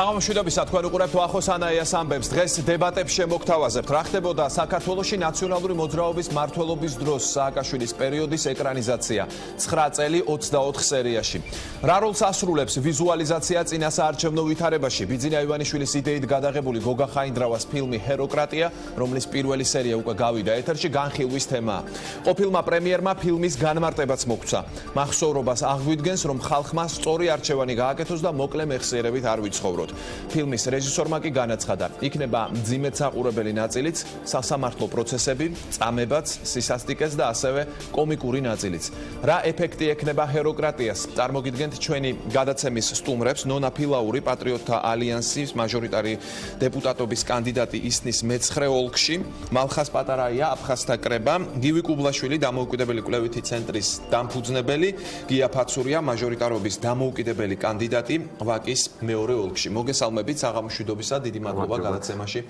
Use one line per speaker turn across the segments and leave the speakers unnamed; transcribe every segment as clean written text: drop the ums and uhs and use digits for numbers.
საღამოშვიდობისა თქვენ უყურებთ ახლოს ანაიას ამბებს. დღეს დებატებს შემოგთავაზებთ. რა ხდებოდა საქართველოში ნაციონალური მოძრაობის მმართველობის დროს სააკაშვილის პერიოდის ეკრანიზაცია 9 წელი 24 სერიაში. რა როლს ასრულებს ვიზუალიზაცია წინასაარჩევნო ვითარებაში? ბიძინა ივანიშვილის იდეით გადაღებული გოგა ხაინდრავას ფილმი ჰეროკრატია, რომლის პირველი სერია უკვე გავიდა ეთერში, განხილვის თემაა. ყოფილმა პრემიერმა ფილმის განმარტებაც მოგცა. მახსოვრობას აღვიდგენს, რომ ხალხმა სწორი არჩევანი გააკეთოს და მოკლე მეხსიერებით არ ვიცხოვროთ. ფილმის რეჟისორმა კი განაცხადა, იქნება მძიმედ საყურებელი ნაწილიც, სასამართლო პროცესები, წამებაც, სისასტიკეც და ასევე კომიკური ნაწილიც. რა ეფექტი ექნება ჰეროკრატიას? წარმოგიდგენთ ჩვენი გადაცემის სტუმრებს, ნონა ფილაური, პატრიოტთა ალიანსის მაჟორიტარი დეპუტატობის კანდიდატი ისნის მე-9 ოლქში, მალხას პატარაია, აფხაზთა კრება, გივი კუბლაშვილი, დამოუკიდებელი კვლევითი ცენტრის დამფუძნებელი, გია ფაცურია, მაჟორიტარობის დამოუკიდებელი კანდიდატი ვაკის მეორე ოლქში. მოგესალმებით საღამოშვიდობისა, დიდი მადლობა გადაცემაში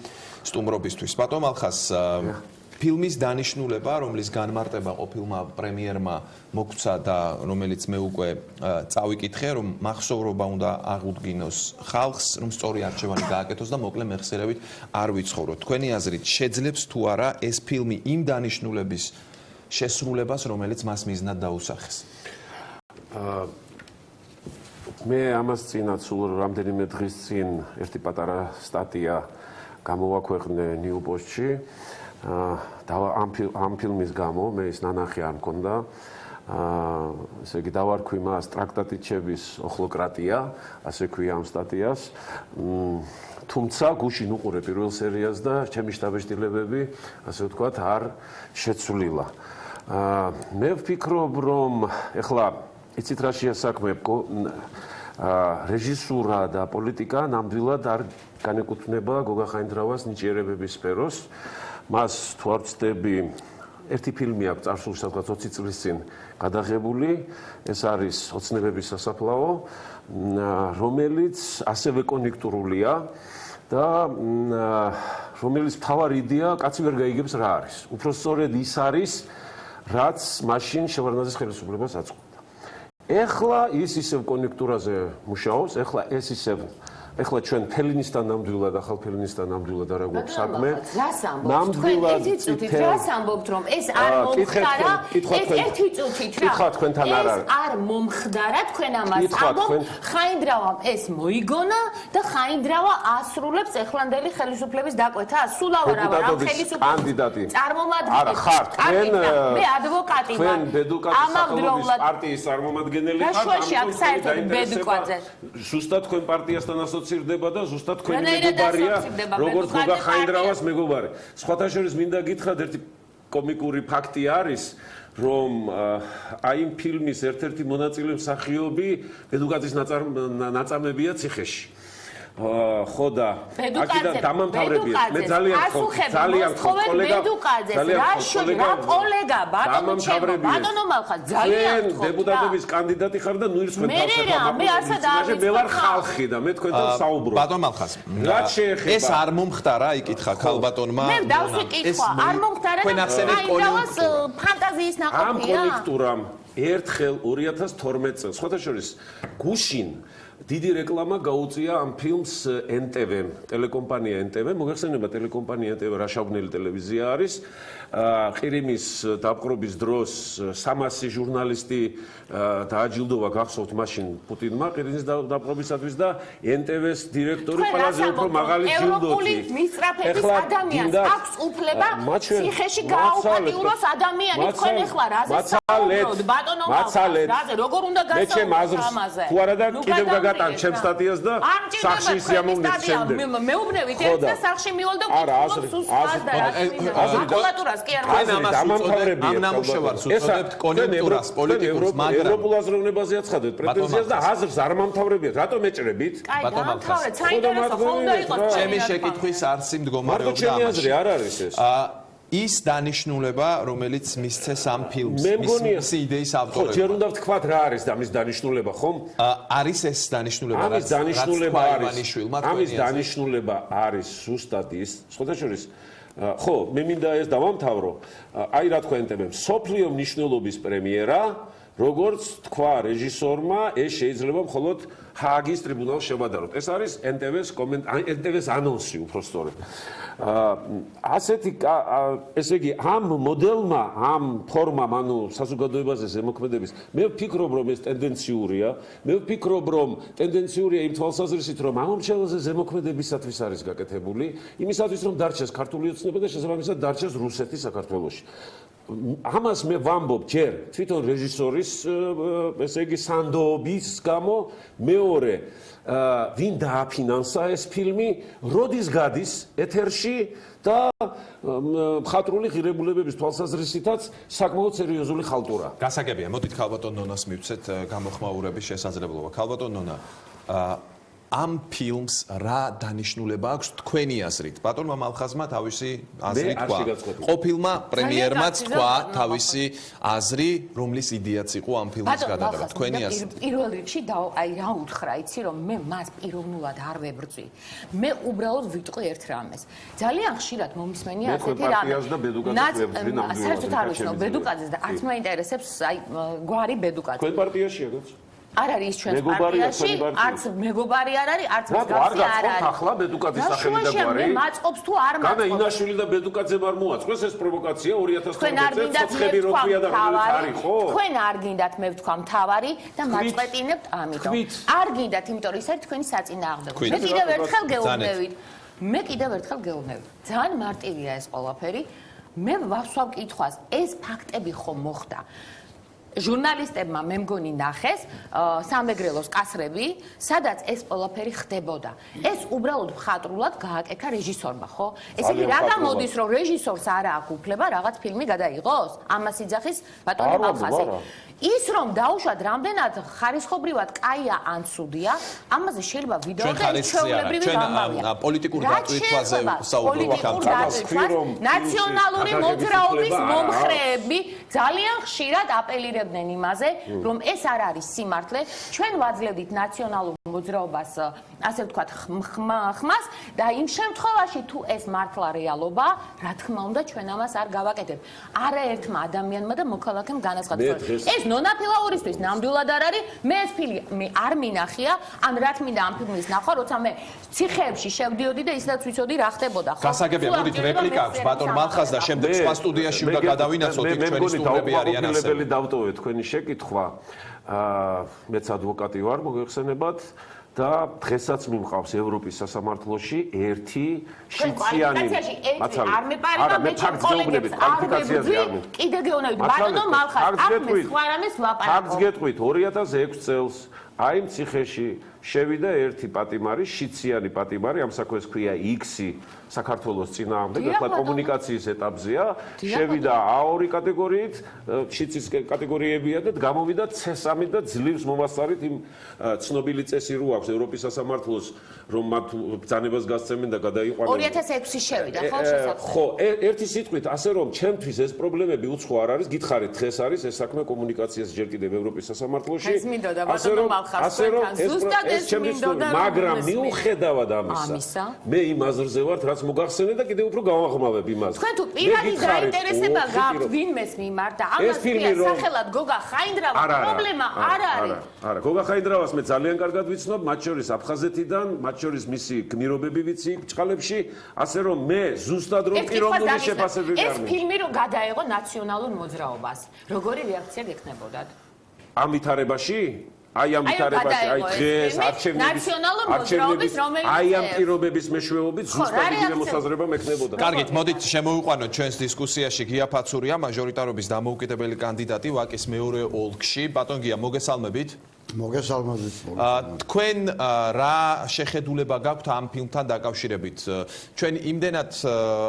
სტუმრობისთვის. ბატონ ალხას, ფილმის დანიშნულება, რომლის განმარტება ყოფილმა პრემიერმა მოგცა და რომელიც მე უკვე წავიკითხე, რომ მახსოვრობა უნდა აღუდგინოს ხალხს, რომ სწორი არჩევანი გააკეთოს და მოკლე მეხსიერებით არ ვიცხოვროთ. თქვენი აზრით შეძლებს თუ არა ეს ფილმი იმ დანიშნულების შესრულებას, რომელიც მას მიზნად დაუსახეს?
მე ამას წინათ სულ რამდენიმე დღის წინ ერთი პატარა სტატია გამოვაქვეყნე ნიუპოსტში და ამ ფილმის გამო მე ის ნანახი არ მქონდა, ესე იგი დავარქვი მას ტრაქტატიჩების ოხლოკრატია, ასე ქვია ამ სტატიას. თუმცა გუშინ უყურე პირველ სერიას და ჩემი შთაბეჭდილებები, ასე ვთქვათ, არ შეცვლილა. მე ვფიქრობ, რომ ეხლა იცით რა შეასაქმე რეჟისურა და პოლიტიკა ნამდვილად არ განეკუთვნება გოგა ხაინდრავას ნიჭიერებების სფეროს. მას თუ არ ვცდები, ერთი ფილმი აქვს წარსულ სადღაც 20 წლის წინ გადაღებული, ეს არის ოცნებების სასაფლაო, რომელიც ასევე კონjunქტურულია და რომელიც მთავარი იდეა კაცი ვერ გაიგებს რა არის. უпростоრედ ის არის, რაც მაშინ შევარდნაძის ხელისუფლებას აწყობდა. ეხლა ის ისევ კონjunქტურაზე მუშაობს, ეხლა ჩვენ ფელინისთან ნამდვილად, ახალ ფელინისთან ნამდვილად არ აგვაქვს საქმე.
ნამდვილად რას ამბობთ, რომ ეს არ მომხდარა, ეს ერთი წუთით რა. ეს არ მომხდარა, თქვენ ამას ამბობთ, ხაინდრავამ ეს მოიგონა და ხაინდრავა ასრულებს ეხლანდელი ხელისუფლების დაკვეთას. სულ ავარავარ ამ ხელისუფლების წარმომადგენელი.
არა, ხარ თქვენ
მე ადვოკატი ვარ.
თქვენ ბედუკაძის სახელობის პარტიის წარმომადგენელი ხართ.
რაშუაში აქ საერთოდ ბედუკაძე.
ზუსტად თქვენ პარტიასთან ასოცირდება და ზუსტად თქვენი მეგობარია, როგორც გოგა ხაინდრავას მეგობარი. სხვათა შორის მინდა გითხრათ, ერთი კომიკური ფაქტი არის, რომ აი იმ ფილმის ერთ-ერთი მონაწილე მსახიობი ბედუკაძის ნაწამებია ციხეში. ხო და აქედან დამამთავრებია. მე ძალიან ხო
კოლეგა ბატონო მალხა ძალიან ხო
დეპუტატობის კანდიდატი ხარ და ნუ ის თქვენ თავსა
მე ასად არ
მე ვარ ხალხი და მე თქვენთან საუბრობ.
ბატონ მალხას,
რაც შეეხება
ეს არ მომხდარა, იკითხა ქალბატონმა.
მე დავსიკითხვა, არ მომხდარა და აინდავას ფანტაზიის ნაყოფია.
ამ კონjunქტურამ ერთხელ 2012 წელს, სხვათა შორის გუშინ დიდი რეკლამა გაუწია ამ ფილმს NTV-მ, ტელეკომპანია NTV, მოგეხსენება ტელეკომპანია NTV რაშავნელი ტელევიზია არის. ყირიმის დაპყრობის დროს 300 ჟურნალისტი დააჯილდოვა, გახსოვთ მაშინ პუტინმა ყირიმის დაპყრობისათვის და NTV-ს დირექტორი ყველაზე უფრო მაღალი ჯილდოთი.
ევროპული მისწრაფების ადამიანს აქვს უფლება ციხეში გააუპატიუროს ადამიანი. თქვენ ეხლა რაზე საუბრობთ, ბატონო მალხას, რაზე, როგორ უნდა გასაუბროთ ამაზე?
თუ არა და კიდევ გაგატან ჩემ სტატიას და სახში შემოვნეთ შემდეგ.
მეუბნებით ერთ და სახში მივალ და გულს და მაკულატურას კი არ
ამ ნამუშევარს უწოდებთ კონjunქტურას, პოლიტიკურს, მაგრამ
ევროპულ აზროვნებაზე აცხადეთ პრეტენზიას და აზრს არ მომთავრებიათ. რატომ ეჭრებით?
ბატონ მალხას, საინტერესო ხო უნდა იყოს
ჩემი შეკითხვის არსი მდგომარეობა და
ჩემი აზრი არ არის ეს.
ის დანიშნულება, რომელიც მისცეს ამ ფილმს, მისი იდეის ავტორებმა.
ხო, ჯერ უნდა ვთქვათ რა არის და მის დანიშნულება, ხომ?
არის ეს დანიშნულება,
ამის დანიშნულება არის ზუსტად ის, სხვათა შორის ხო, მე მინდა ეს დავამთავრო. აი რა თქვა NTV-მ, სოფლიო მნიშვნელობის პრემიერა, როგორც თქვა რეჟისორმა, ეს შეიძლება მხოლოდ ჰააგის ტრიბუნალს შევადაროთ. ეს არის NTV-ს ანონსი უბრალოდ. ასეთი ესე იგი ამ მოდელმა, ამ ფორმამ, ანუ საზოგადოებაზე ზემოქმედების, მე ვფიქრობ, რომ ეს ტენდენციურია. მე ვფიქრობ, რომ ტენდენციურია იმ თვალსაზრისით, რომ ამ მომჩელაზე ზემოქმედებისათვის არის გაკეთებული, იმისათვის, რომ დარჩეს ქართული ოცნება და შესაბამისად დარჩეს რუსეთი საქართველოში. ამას მე ვამბობ ჯერ თვითონ რეჟისორის ესე იგი სანდოობის გამო, მეორე ვინ დააფინანსა ეს ფილმი, როდის გადის ეთერში და მხატვრული ღირებულებების თვალსაზრისითაც საკმაოდ სერიოზული ხალტურა.
გასაგებია, მოდით ქალბატონ ნონას მივცეთ გამოხმაურების შესაძლებლობა. ქალბატონ ნონა, ამ ფილმს რა დანიშნულება აქვს თქვენი აზრით? ბატონმა მალხაზმა თავისი აზრი თქვა. ყოფილმა პრემიერმაც თქვა თავისი აზრი, რომლის იდეაც იყო ამ ფილმის გადაღება. თქვენი აზრით?
პირველ რიგში აი რა უთხრა, იცი რომ მე მას პიროვნულად არ ვებრძვი. მე უბრალოდ ვიტყვი ერთ რამეს. ძალიან ხშირად მომისმენია ასეთი რამე. საერთოდ არ ვიცნობ ბედუკაძეს და არც მაინტერესებს აი გვარი ბედუკაძე.
თქვენ პარტიაშია გაც?
არ არის ჩვენს პარტიაში, არც მეგობარი არ არის, არც მსგავსი არ არის.
ახლა ბედუკაძის სახელი და გვარი.
მე მაწყობს თუ არ მაწყობს.
განა ინაშვილი და ბედუკაძემ არ მოაწყვეს ეს პროვოკაცია 2012 წელს ცხები როქვია და არის ხო?
თქვენ არ გინდათ მე ვთქვა მთავარი და მაწყვეტინებთ ამიტომ. არ გინდათ, იმიტომ რომ ის არის თქვენი საწინააღმდეგო. მე კიდევ ერთხელ გეუბნევით. მე კიდევ ერთხელ გეუბნევით. ძალიან მარტივია ეს ყველაფერი. მე ვასვამ კითხვას, ეს ფაქტები ხომ მოხდა? ჟურნალისტებმა მე მგონი ნახეს სამეგრელოს კასრები, სადაც ეს ყველაფერი ხდებოდა. ეს უბრალოდ მხატვრულად გააკეთა რეჟისორმა, ხო? ესე იგი, რა გამოდის, რომ რეჟისორს არა აქვს უფლება რაღაც ფილმი გადაიღოს? ამას იძახის ბატონი მალხაზი. ის რომ დაუშვათ რამდენად ხარისხობრივად კაია ან ცუდია, ამაზე შეიძლება ვიდეოდან ჩვეულებრივი გამოვიდა.
ჩვენ პოლიტიკურ დატვირთვაზე საუბრობთ ამ
თემას. ნაციონალური მოძრაობის მომხრეები ძალიან ხშირად აპელირებდნენ იმაზე, რომ ეს არ არის სიმართლე. ჩვენ ვაძლევდით ნაციონალურ მოძრაობას, ასე ვთქვათ, ხმას და იმ შემთხვევაში თუ ეს მართლა რეალობა, რა თქმა უნდა, ჩვენ ამას არ გავაკეთებთ. არაერთმა ადამიანმა და მოქალაქემ განაცხადა. ეს ნონა ფილაურისთვის ნამდვილად არ არის. მე ეს ფილმი არ მინახია, ან რა თქმა ამ ფილმის ნახვა, როცა მე ციხეებში შევდიოდი და ისედაც ვიცოდი რა ხდებოდა.
გასაგებია, მოდით რეპლიკა აქვს ბატონ მალხაზ და შემდეგ სხვა სტუდიაში უნდა გადავინაცოთ იქ ჩვენი სტუმრები არიან ასე.
მე დავტოვე თქვენი შეკითხვა. მეც ადვოკატი ვარ, მოგეხსენებათ. და დღესაც მიმყავს ევროპის სასამართლოში ერთი შიციანი
არ მეპარება მე კოლეგებს კვალიფიკაციაზე არ მე კიდე გეუბნებით ბატონო მალხაზ ამ მე სხვა რამეს ვლაპარაკობ.
ფაქტს გეტყვით 2006 წელს აი ციხეში შევიდა ერთი პატიმარი, შიციანი პატიმარი, ამ საქმეს ქვია X-ი საქართველოს წინააღმდეგ, ახლა კომუნიკაციის ეტაპზეა, შევიდა A2 კატეგორიით, შიცის კატეგორიებია და გამოვიდა C3 და ძლივს მომასწარით იმ ცნობილი წესი რო აქვს ევროპის სასამართლოს, რომ მათ ბრძანებას გასცემენ და გადაიყვანენ.
2006-ში შევიდა, ხო, შესაძლოა.
ხო, ერთი სიტყვით, ასე რომ ჩემთვის ეს პრობლემები უცხო არ არის, გითხარით, დღეს არის ეს საქმე კომუნიკაციას ჯერ კიდევ ევროპის სასამართლოში.
ასე რომ
ეს ჩემთვის, მაგრამ მიუხედავად ამისა, მე იმ აზრზე ვარ, რაც მოგახსენე და კიდევ უფრო გავაღრმავებ იმას.
თქვენ თუ პირადი დაინტერესება გაქვთ ვინმეს მიმართ და ამას ქვია სახელად გოგა ხაინდრავა, პრობლემა არ არის.
არა, გოგა ხაინდრავას მე ძალიან კარგად ვიცნობ, მათ შორის აფხაზეთიდან, მათ შორის მისი გმირობები ვიცი ბჭყალებში, ასე რომ მე ზუსტად რომ პიროვნული შეფასებები არ
ეს ფილმი რო გადაეღო ნაციონალურ მოძრაობას, როგორი რეაქცია გექნებოდათ?
ამ ვითარებაში? აი ამ ვითარებაში, აი დღეს არჩევნების აი ამ პირობების მეშვეობით ზუსტად იგივე მოსაზრება მექნებოდა.
კარგით, მოდით შემოვიყვანოთ ჩვენს დისკუსიაში გია ფაცურია, მაჟორიტარობის დამოუკიდებელი კანდიდატი ვაკის მეორე ოლქში. ბატონ გია, მოგესალმებით.
მოგესალმებით.
თქვენ რა შეხედულება გაქვთ ამ ფილმთან დაკავშირებით? ჩვენ იმდენად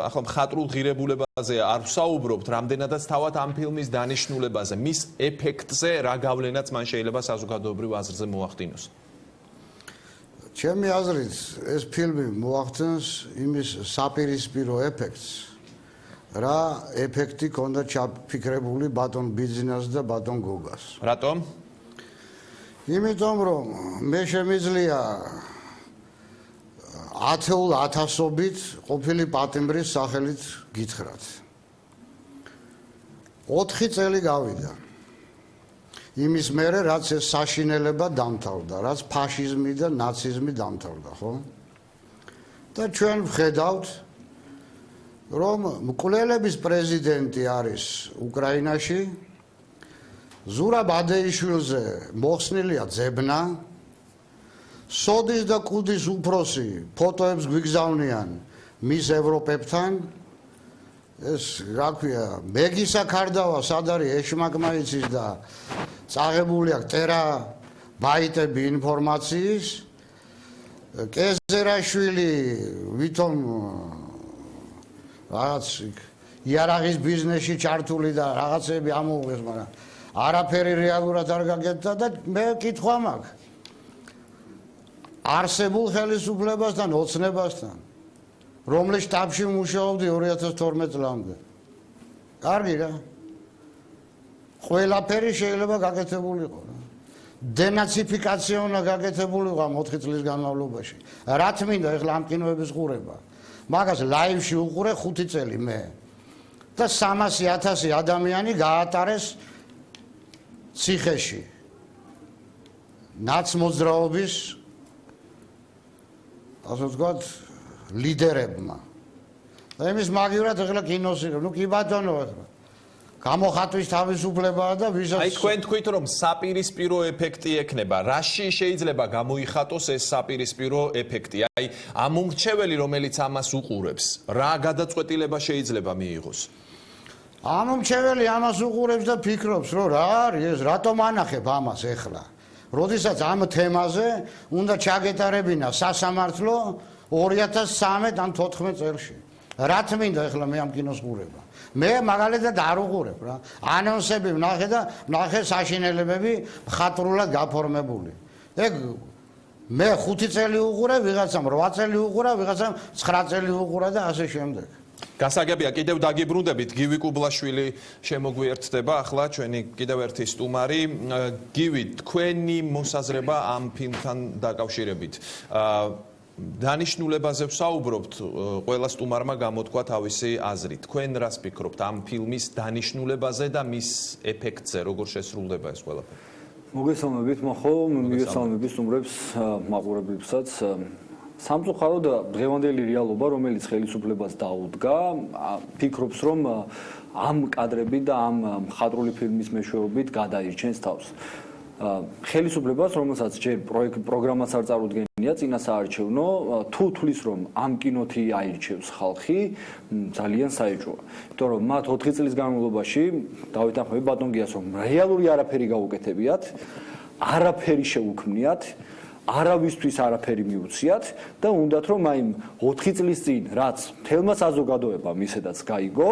ახლა მხატვრულ ღირებულებაზე არ ვსაუბრობთ, რამდენადაც თავად ამ ფილმის დანიშნულებაზე, მის ეფექტზე, რა გავლენაც მან შეიძლება საზოგადოებრივ აზრზე მოახდინოს.
ჩემი აზრით, ეს ფილმი მოახდენს იმის საპირისპირო ეფექტს, რა ეფექტი ჰქონდა ჩაფიქრებული ბატონ ბიძინას და ბატონ გოგას.
რატომ?
იმიტომ რომ მე შემიძლია ათეულ ათასობით ყოფილი პატიმრის სახელით გითხრათ. 4 წელი გავიდა. იმის მერე რაც ეს საშინელება დამთავრდა, რაც ფაშიზმი და ნაციზმი დამთავრდა, ხო? და ჩვენ ვხედავთ, რომ მკვლელების პრეზიდენტი არის უკრაინაში, ზურაბ ადეიშვილზე მოხსნილია ძებნა, სოდის და კუდის უფროსი ფოტოებს გვიგზავნიან მის ევროპებთან, ეს რა ქვია, მეგისა ქარდავა სად არის ეშმაკმაიცის და წაღებული აქვს ტერაბაიტები ინფორმაციის, კეზერაშვილი ვითომ რაღაც იარაღის ბიზნესში ჩართული და რაღაცები ამოუღეს, მაგრამ არაფერი რეალურად არ გაკეთდა და მე კითხვა მაქვს არსებულ ხელისუფლებასთან, ოცნებასთან, რომლის შტაბში მუშაობდი 2012 წლამდე. კარგი რა. ყველაფერი შეიძლება გაკეთებულიყო რა. დენაციფიკაცია უნდა გაკეთებულიყო 4 წლის განმავლობაში. რა თმინდა ეხლა ამ კინოების ყურება? მაგას ლაივში უყურე 5 წელი მე. და 300,000 ადამიანი გაატარეს ციხეში. ნაცმოძრაობის ასე ვთქვათ ლიდერებმა. და იმის მაგივრად ეხლა კინოს იღებ. ნუ კი ბატონო ეხლა. გამოხატვის თავისუფლებაა და ვისაც
აი თქვენ თქვით რომ საპირისპირო ეფექტი ექნება. რაში შეიძლება გამოიხატოს ეს საპირისპირო ეფექტი? აი ამ მომრჩეველი რომელიც ამას უყურებს, რა გადაწყვეტილება შეიძლება მიიღოს?
ამ მომრჩეველი ამას უყურებს და ფიქრობს, რომ რა არის ეს, რატომ ანახებ ამას ეხლა? როდესაც ამ თემაზე უნდა ჩაგეტარებინა სასამართლო 2013 ან 14 წელში. რა თმინდა ეხლა მე ამ კინოს ყურება? მე მაგალითად არ უყურებ რა. ანონსები ვნახე და ვნახე საშინელებები მხატვრულად გაფორმებული. ეგ მე 5 წელი უყურე, ვიღაცამ 8 წელი უყურა, ვიღაცამ 9 წელი უყურა და ასე შემდეგ.
გასაგებია, კიდევ დაგიბრუნდებით, გივი კუბლაშვილი შემოგვიერთდება ახლა ჩვენი კიდევ ერთი სტუმარი. გივი, თქვენი მოსაზრება ამ ფილმთან დაკავშირებით. დანიშნულებაზე ვსაუბრობთ, ყველა სტუმარმა გამოთქვა თავისი აზრი. თქვენ რას ფიქრობთ ამ ფილმის დანიშნულებაზე და მის ეფექტზე, როგორ შესრულდება ეს ყველაფერი?
მოგესალმებით, მახო, მოგესალმებით სტუმრებს, მაყურებლებსაც. სამწუხაროდ დღევანდელი რეალობა, რომელიც ხელისუფლებას დაუდგა, ფიქრობს, რომ ამ კადრები და ამ მხატვრული ფილმის მეშვეობით გადაირჩენს თავს. ხელისუფლებას, რომელსაც ჯერ პროგრამას არ წარუდგენია წინასაარჩევნო, თუ თulis რომ ამ კინოთი აირჩევს ხალხი, ძალიან საეჭვოა. იმიტომ რომ მათ 4 წლის განმავლობაში დავითანხმები ბატონ გიას რომ რეალური არაფერი გაუკეთებიათ, არაფერი შეუქმნიათ, არავისთვის არაფერი მიუციათ და უნდათ რომ აი 4 წლის წინ რაც თელმა საზოგადოებამ ისედაც გაიგო,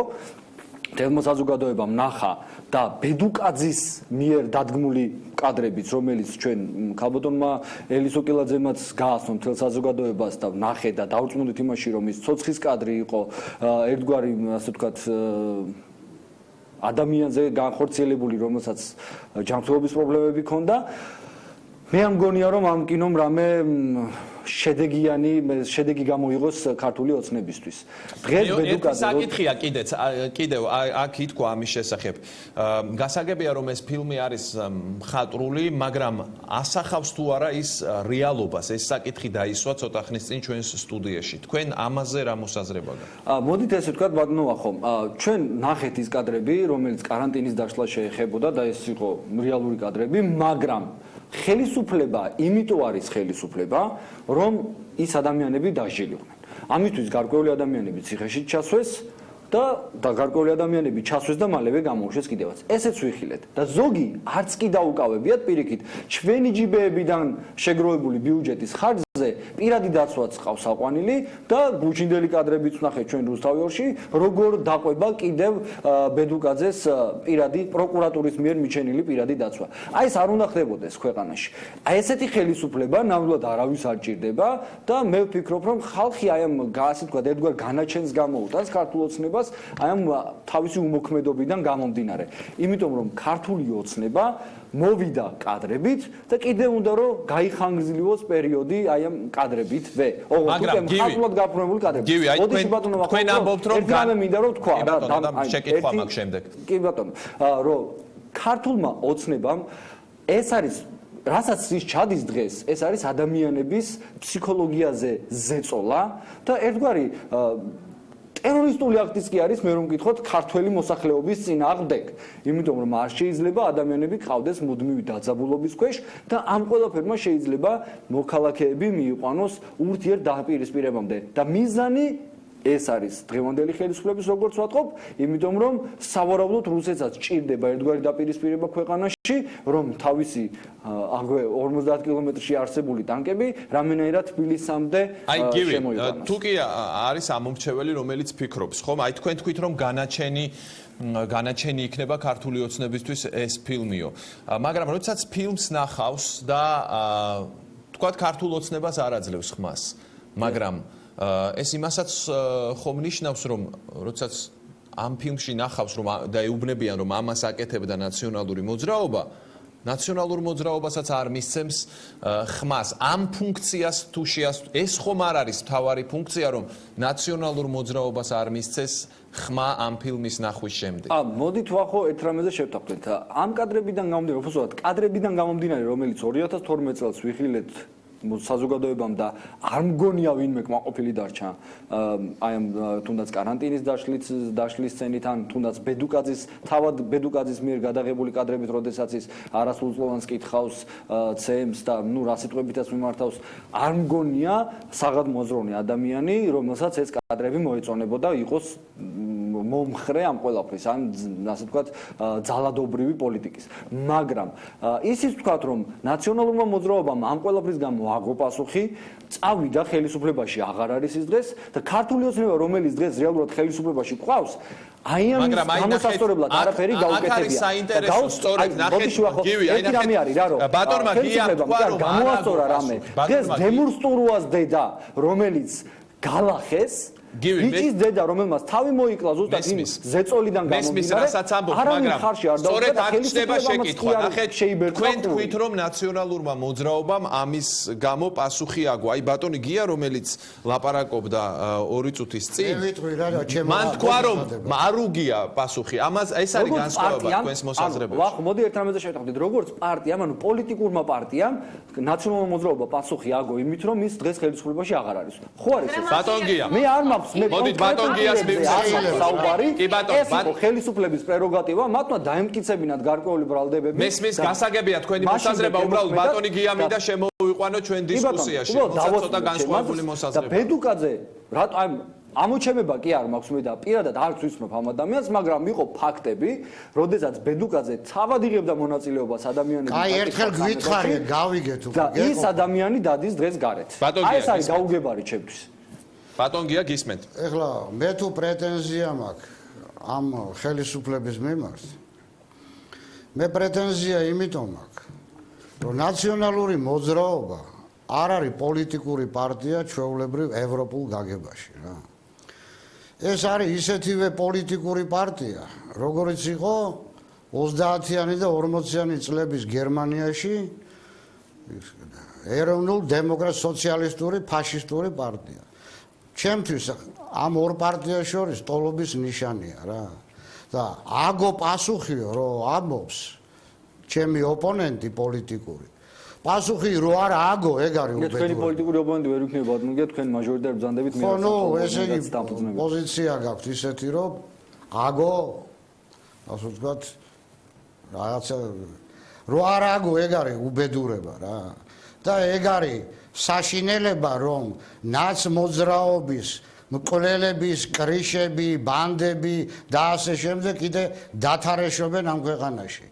თელმა საზოგადოებამ ნახა და ბედუკაძის მიერ დადგმული კადრებიც, რომელიც ჩვენ ქალბატონმა ელისო კილაძემაც გაასწრო მთელ საზოგადოებას და ნახე და დავრწმუნდით იმაში, რომ ის ცოცხლის კადრი იყო, ერთგვარი, ასე ვთქვათ, ადამიანზე განხორციელებული, რომელსაც ჯანმრთელობის პრობლემები ჰქონდა. მე ამგონია რომ ამ კინომ რამე შედეგი გამოიღოს ქართული ოცნებისთვის. დღეს ბედუკაძე
საკითხია კიდევ აქ ითქვა ამის შესახებ. გასაგებია რომ ეს ფილმი არის მხატვრული, მაგრამ ასახავს თუ არა ის რეალობას. ეს საკითხი დაისვა ცოტა ხნის წინ ჩვენს სტუდიაში. თქვენ ამაზე რა მოსაზრება გაქვთ?
მოდით ესე ვთქვათ, ბატონო ახო, ჩვენ ნახეთ ის კადრები, რომელიც კარანტინის დაშლა შეეხებოდა და ეს იყო რეალური კადრები, მაგრამ ხელისუფლება იმიტომ არის ხელისუფლება, რომ ის ადამიანები დასჯელიყვნენ. ამისთვის გარკვეული ადამიანები ციხეში ჩასვეს და გარკვეული ადამიანები ჩასვეს და მალევე გამოუშვეს კიდევაც. ესეც ვიხილეთ და ზოგი არც კი დაუკავებიათ პირიქით ჩვენი ჯიბეებიდან შეგროვებული ბიუჯეტის ხარჯზე პირადი დაცვაც ყავს აყვანილი და გუჩინდელი კადრებიც ვნახეთ ჩვენ რუსთავიორში, როგორ დაყვება კიდევ ბედუკაძეს პირადი პროკურატურის მიერ მიჩენილი პირადი დაცვა. აი ეს არ უნდა ხდებოდეს ქვეყანაში. აი ესეთი ხელისუფლება ნამდვილად არავის არ ჭირდება და მე ვფიქრობ, რომ ხალხი აი ამ ასე ვთქვათ, ერთგვარ განაჩენს გამოუტანს ქართულ ოცნებას, აი ამ თავისი უმოქმედობიდან გამომდინარე. იმიტომ რომ ქართული ოცნება მოვიდა კადრებით და კიდევ უნდა რომ გაიხანგრძლივოს პერიოდი აი ამ კადრებით
მაგრამ
მხატვრულად გაფორმებული კადრებით.
თქვენ ამბობთ რომ
მინდა რომ თქვა
შეკითხვა მაქვს შემდეგ.
კი ბატონო, რომ ქართულმა ოცნებამ ეს არის რასაც ის ჩადის დღეს, ეს არის ადამიანების ფსიქოლოგიაზე ზეწოლა და ერთგვარი ტერორისტული აქტიც კი არის, მე რომ გითხოთ, ქართველი მოსახლეობის წინააღმდეგ. იმიტომ რომ არ შეიძლება ადამიანები ყავდეს მუდმივი დაძაბულობის ქვეშ და ამ ყველაფერმა შეიძლება მოქალაქეები მიიყვანოს ურთიერთდაპირისპირებამდე. და მიზანი ეს არის დღევანდელი ხელისუფლების როგორც ვატყობ, იმიტომ რომ სავარაუდოდ რუსეთსაც ჭირდება ერთგვარი დაპირისპირება ქვეყანაში, რომ თავისი 50 კილომეტრში არსებული ტანკები რამენერად თბილისამდე შემოიყვანოს.
თუ კი არის ამომრჩეველი, რომელიც ფიქრობს, ხომ? აი თქვენ თქვით რომ განაჩენი იქნება ქართული ოცნებისთვის ეს ფილმიო. მაგრამ როდესაც ფილმს ნახავს და თქვათ ქართულ ოცნებას არ აძლევს ხმას, მაგრამ ეს იმასაც ხომ ნიშნავს, რომ როდესაც ამ ფილმში ნახავს რომ და ეუბნებიან რომ ამას აკეთებდა ნაციონალური მოძრაობა, ნაციონალურ მოძრაობასაც არ მისცემს ხმას. ამ ფუნქციას თუ ეს ხომ არ არის მთავარი ფუნქცია, რომ ნაციონალურ მოძრაობას არ მისცეს ხმა ამ ფილმის ნახვის შემდეგ.
მოდით ვახო ერთ რამეზე შევთანხმდეთ. ამ კადრებიდან გამომდინარე, უბრალოდ კადრებიდან გამომდინარე, რომელიც 2012 წელს ვიხილეთ საზოგადოებამ და არ მგონია ვინმე კმაყოფილი დარჩა აი ამ თუნდაც каранტინის დაშლის სცენით ან თუნდაც თავად ბედუკაძის მიერ გადაღებული კადრებით, როდესაც ის არასრულწლოვანს კითხავს ცემს და ნუ რა სიტყვებითაც მიმართავს, არ მგონია საღადმოაზროვნე ადამიანი, რომელსაც ეს კადრები მოეწონებოდა იყოს მომხრე ამ ყველაფრის, ან ასე ვთქვათ, ძალადობრივი პოლიტიკის. მაგრამ ისიც ვთქვათ, რომ ნაციონალურმა მოძრაობამ ამ ყველაფრის გამო აგო პასუხი, წავიდა ხელისუფლებაში აღარ არის ის დღეს და ქართული ოცნება, რომელიც დღეს რეალურად ხელისუფლებაში ყავს, აი ამის გამოსასწორებლად არაფერი გაუკეთებია.
სწორედ ნახეთ, გივი, აი ნახეთ. ბატონმა გიამ თქვა რომ
გამოასწორა რამე. დღეს დემურსტურუას დედა, რომელიც გალახეს ის დედა, რომელმაც თავი მოიკლა ზუსტად იმ ზეწოლიდან გამომდინარე,
მაგრამ სწორედ აქ ჩნდება შეკითხვა. ნახეთ, თქვენ თქვით, რომ ნაციონალურმა მოძრაობამ ამის გამო პასუხი აგო. აი ბატონი გია, რომელიც ლაპარაკობდა 2 წუთის წინ, მან თქვა, რომ არ უგია პასუხი. ამას ეს არის განსხვავება თქვენს მოსაზრებებში.
ვახო, მოდი ერთ რამეზე შევთანხმდით. როგორც პარტიამ, ანუ პოლიტიკურმა პარტიამ, ნაციონალურმა მოძრაობა პასუხი აგო იმით, რომ ის დღეს ხელისუფლებაში აღარ არის. ხო არის ეს?
ბატონ გია.
მე არ
მოდით ბატონ გიას
საუბარი. ეს იყო ხელისუფლების პრეროგატივა, მათმა დაემტკიცებინათ გარკვეული ბრალდებები.
მესმის გასაგებია თქვენი მოსაზრება, უბრალოდ ბატონი გია მინდა შემოვიყვანო ჩვენ დისკუსიაში. ცოტა განსხვავებული მოსაზრება.
და ბედუკაძე, რატო აი ამოჩემება კი არ მაქვს მე და პირადად არ ვცნობ ამ ადამიანს, მაგრამ იყო ფაქტები, როდესაც ბედუკაძე თავად იღებდა მონაწილეობას ადამიანების
აი ერთხელ გვითხრე, გავიგეთ უკვე.
და ის ადამიანი დადის დღეს გარეთ. აი ეს არის გაუგებარი ჩემთვის.
ბატონ გია გისმენთ.
ეხლა მე თუ პრეტენზია მაქვს ამ ხელისუფლების მიმართ, მე პრეტენზია იმიტომ მაქვს, რომ ნაციონალური მოძრაობა არ არის პოლიტიკური პარტია ჩვეულებრივ ევროპულ გაგებაში რა. ეს არის ისეთივე პოლიტიკური პარტია, როგორც იყო 30-იანი და 40-იანი წლების გერმანიაში ეროვნულ დემოკრატ-სოციალისტური ფაშისტური პარტია. ჩემთვის ამ ორ პარტიას შორის ტოლობის ნიშანია რა. და აგო პასუხიო, რომ ამბობს ჩემი ოპონენტი პოლიტიკური. პასუხი რო არა აგო, ეგ არის უბედური.
თქვენი პოლიტიკური ოპონენტი ვერ იქნება, ბატონო, თქვენ მაჟორიტარ ბრძანდებით მე.
ხო, ნუ ესე იგი პოზიცია გაქვთ ისეთი, რომ აგო, ასე ვთქვათ, რაღაცა რო არა აგო, ეგ არის უბედურება რა. და ეგ არის საშინელება, რომ ნაცმოძრაობის მკვლელების, კრიშები, ბანდები და ასე შემდეგ კიდე დათარეშობენ ამ ქვეყანაში.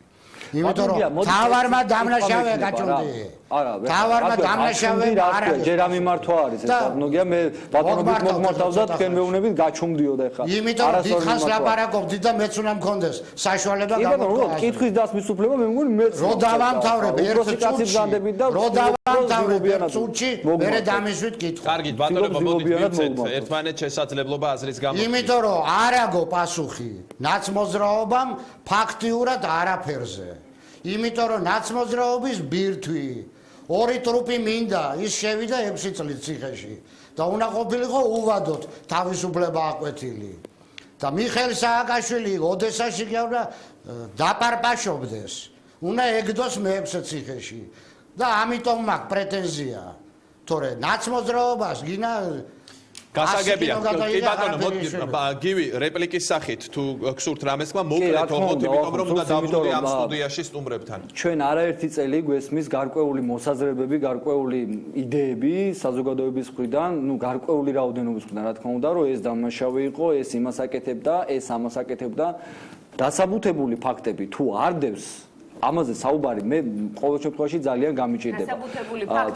იმიტომ რომ თავარმა დამნაშავე გაჭუნდი. თავარმა დამნაშავე არა.
ჯერ ამ მიმართვა არის ეს ბატონოგია, მე ბატონობით მოგმართავდა, თქვენ მეუბნებით გაჩუმდიოდა ეხლა.
იმიტომ რომ დიდხანს ლაპარაკობდით და მეც უნდა მქონდეს საშუალება
გამოგვიყვანოს. კითხვის დასმის უფლება მე მგონი მეც
რო დავამთავრებ ერთ
წუთში და
რო დავამთავრებ ერთ წუთში მერე დამისვით კითხვა.
კარგით, ბატონო, მოდით მივცეთ ერთმანეთს შესაძლებლობა აზრის გამო.
იმიტომ რომ არ აგო პასუხი ნაცმოძრაობამ ფაქტიურად არაფერზე. იმიტომ რომ ნაცმოძრაობის ბირთვი ორი ტრუპი მინდა, ის შევიდა 6 წლის ციხეში და უნდა ყოფილიყო უვადოდ თავისუფლება აკვეთილი. და მიხეილ სააკაშვილი ოდესაში გავდა დაპარპაშობდეს. უნდა ეგდოს მეებზე ციხეში და ამიტომ მაქვს პრეტენზია. თორე ნაცმოძრაობას გინა
გასაგებია. კი ბატონო, გივი რეპლიკის სახით თუ გსურთ რამეს თქვა, მოკლედ თქო, იმიტომ რომ უნდა დავბრუნდე ამ სტუდიაში სტუმრებთან.
ჩვენ არაერთი წელი გვესმის გარკვეული მოსაზრებები, გარკვეული იდეები საზოგადოების მხრიდან, გარკვეული რაოდენობის მხრიდან, რა თქმა უნდა, რომ ეს დამნაშავე იყო, ეს იმას აკეთებდა, ეს ამას აკეთებდა. დასაბუთებული ფაქტები თუ არ დევს ამაზე საუბარი მე ყოველ შემთხვევაში ძალიან გამიჭირდება.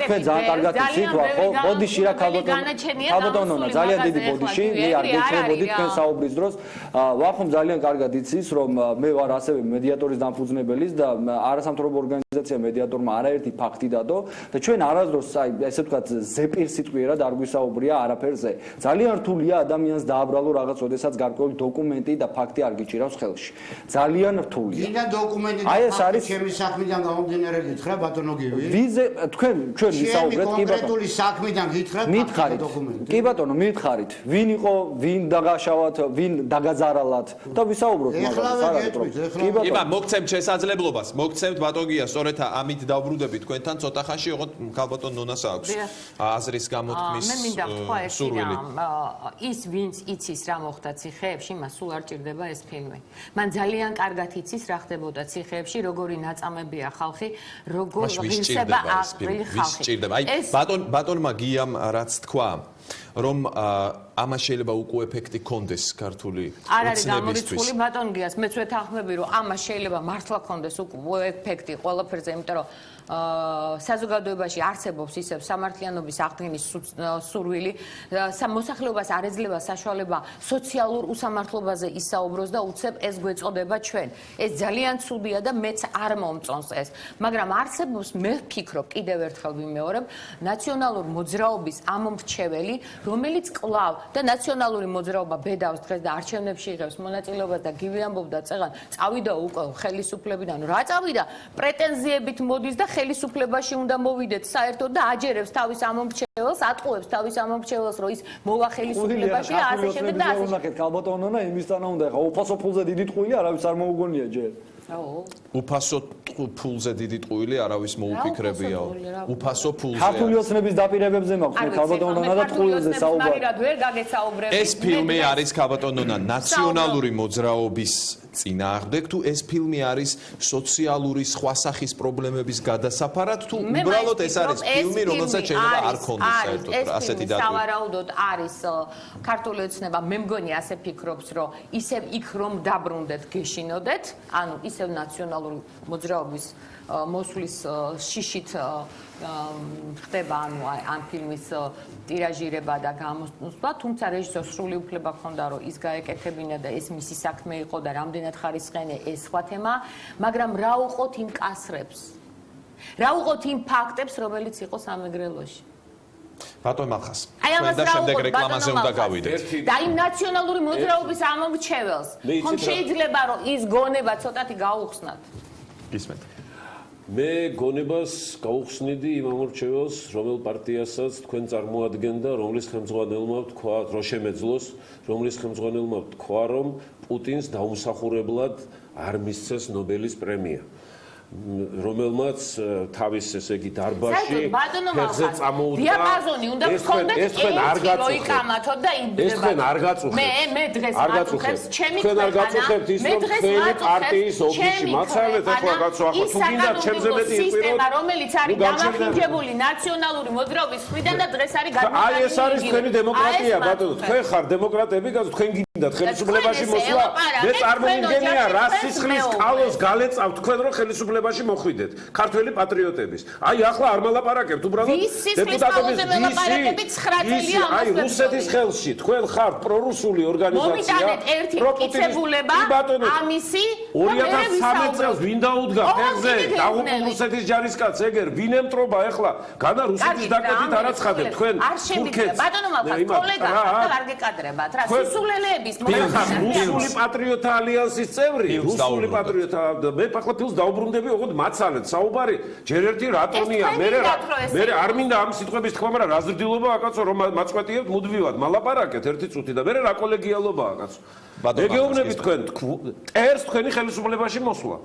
თქვენ ძალიან კარგად იცით, ხო? ბოდიში რა ქალბატონონა ძალიან დიდი ბოდიში, მე არ გეჩვენებოდი თქვენ საუბრის დროს. ვახომ ძალიან კარგად იცის, რომ მე ვარ ასევე მედიატორის დამფუძნებელის და არასამთავრობო ორგანიზაცია მედიატორმა არაერთი ფაქტი დადო და ჩვენ არასდროს აი ესე ვთქვათ ზეპირ სიტყვიერად არ გვისაუბრია არაფერზე. ძალიან რთულია ადამიანს დააბრალო რაღაც ოდესაც გარკვეული დოკუმენტი და ფაქტი არ გიჭირავს ხელში. ძალიან რთულია.
გინდა დოკუმენტი არის ჩემი საქმიდან გამომდინარე გითხრა ბატონო გივი.
ვიზე თქვენ ჩვენ ვისაუბრეთ კი ბატონო.
კონკრეტული საქმიდან გითხრა
დოკუმენტი. კი ბატონო, მითხარით. ვინ იყო, ვინ დაგაშავათ, ვინ დაგაზარალათ და ვისაუბროთ
მაგაზე.
კი ბატონო.
მოგცემთ შესაძლებლობას, მოგცემთ ბატონია, სწორედ ამით დავბრუნდები თქვენთან ცოტა ხანში, ოღონდ ქალბატონ ნონას აქვს აზრის გამოთქმის
მე მინდა ვთქვა ერთი რამ, ის ვინც იცის რა მოხდა ციხეებში, მას სულ არ ჭირდება ეს ფილმი. მან ძალიან კარგად იცის რა ხდებოდა ციხეებში, როგორი ნაწამებია ხალხი, როგორ ღირსება aqrili ხალხი.
აი ბატონმა გიამ რაც თქვა, რომ ამას შეიძლება უკვე ეფექტი კონდეს ქართული
ოცნებისთვის. არ არის გამორიცხული ბატონ გიას, მეც ვეთანხმები, რომ ამას შეიძლება მართლა კონდეს უკვე ეფექტი ყველაფერზე, იმიტომ რომ საზოგადოებაში არსებობს ისევ სამართლიანობის აღდგენის სურვილი, მოსახლეობას არ ეძლევა საშუალება სოციალურ უსამართლობაზე ისაუბროს და უცებ ეს გვეწოდება ჩვენ. ეს ძალიან ცუდია და მეც არ მომწონს ეს. მაგრამ არსებობს, მე ვფიქრობ, კიდევ ერთხელ ვიმეორებ, ნაციონალურ მოძრაობის ამომრჩეველი, რომელიც კვლავ და ნაციონალური მოძრაობა ბედავს დღეს და არჩევნებში იღებს მონაწილეობას და გივი ამბობდა წეღან, წავიდა უკვე ხელისუფლებიდან, რა წავიდა, პრეტენზიებით მოდის და ხელისუფლებაში უნდა მოვიდეთ საერთოდ და აჯერებს თავის ამომრჩეველს, ატყუებს თავის ამომრჩეველს, რომ ის მოვა ხელისუფლებაში და ასე შემდეგ და ასე შემდეგ.
ქალბატონონა იმისთანა უნდა ეხა უფასო ფულზე დიდი ტყუილი არავის არ მოუგონია ჯერ.
უფასო ფულზე დიდი ტყუილი არავის მოუფიქრებიაო. უფასო ფულზე.
ქართული ოცნების დაპირებებზე მაქვს მე ქალბატონონა და ტყუილზე საუბარი.
ვერ გაგეცაუბრები.
ეს ფილმი არის ქალბატონონა ნაციონალური მოძრაობის წინააღმდეგ თუ ეს ფილმი არის სოციალური სხვა სახის პრობლემების გადასაფარად თუ უბრალოდ ეს არის ფილმი რომელსაც შეიძლება არ ქონდეს საერთოდ ასეთი დატვირთვა.
სავარაუდოდ არის ქართული ოცნება, მე მგონი ასე ფიქრობს, რომ ისევ იქ რომ დაბრუნდეთ, გეშინოდეთ, ანუ ისევ ნაციონალური მოძრაობის მოსვლის შიშით ხდება ანუ ამ ფილმის ტირაჟირება და გამოსვლა, თუმცა რეჟისორს სრული უფლება ჰქონდა, რომ ის გაეკეთებინა და ეს მისი საქმე იყო და რამდენად ხარისხიანი ეს სხვა თემა, მაგრამ რა უყოთ იმ კასრებს? რა უყოთ იმ ფაქტებს, რომელიც იყო სამეგრელოში?
ბატონ მახას. თქვენ და შემდეგ რეკლამაზე უნდა გავიდეთ.
და იმ ნაციონალური მოძრაობის ამომრჩეველს ხომ შეიძლება რომ ის გონება ცოტათი გაუხსნათ?
გისმენთ.
მე გონებას გავუხსნიდი იმ ამორჩეველს, რომელ პარტიასაც თქვენ წარმოადგენდა, რომლის ხელმძღვანელმა თქვა, რომ შემეძლოს, რომლის ხელმძღვანელმა თქვა, რომ პუტინს დაუმსახურებლად არ მისცეს ნობელის პრემია. რომელმაც თავის ესე იგი დარბაზში ფეხზე წამოუდგა.
დიაპაზონი უნდა გქონდეთ ეს ლოიკამათო და იბდება.
ეს თქვენ არ გაწუხებთ.
მე დღეს ვაწუხებს ჩემი
თქვენ არ გაწუხებთ ის რომ თქვენი პარტიის ოფისში მაცალეთ ახლა კაცო ახლა თუ გინდათ ჩემზე მეტი იყიროთ
რომელიც არის დამახინჯებული ნაციონალური მოძრაობის მხრიდან და დღეს არის გადმოგვიწყებული.
აი ეს არის თქვენი დემოკრატია ბატონო. თქვენ ხარ დემოკრატები კაცო თქვენ გინდათ ხელისუფლებაში მოსვლა. მე წარმომიდგენია რა სისხლის კალოს გალეწავთ თქვენ რომ ხელისუფლებაში მოხვიდეთ ქართველი პატრიოტების. აი ახლა არ მალაპარაკებთ უბრალოდ დეპუტატების გისი. აი რუსეთის ხელში თქვენ ხართ პრორუსული ორგანიზაცია.
მომიტანეთ ერთი მტკიცებულება ამისი
2013 წელს ვინ დაუდგა ფეხზე დაღუპულ რუსეთის ჯარისკაცს ეგერ ვინ ემტრობა ახლა განა რუსეთის დაკეთით არ აცხადებ თქვენ
არ შემიძლია ბატონო მალხა კოლეგა არ გეკადრებათ რა სისულელეები რუსეთის
რუსული პატრიოტთა ალიანსის წევრი, რუსული პატრიოტთა მე ახლა ფილს დაუბრუნდები, ოღონდ მაცალეთ საუბარი, ჯერ ერთი რატონია, მე არ მინდა ამ სიტყვების თქვა, მაგრამ რა ზრდილობაა კაცო, რომ მაწყვეტიებთ მუდმივად, მალაპარაკეთ ერთი წუთი და მე რა კოლეგიალობაა კაცო. მე გეუბნები თქვენ, ტერს თქვენი ხელისუფლებაში მოსვლა.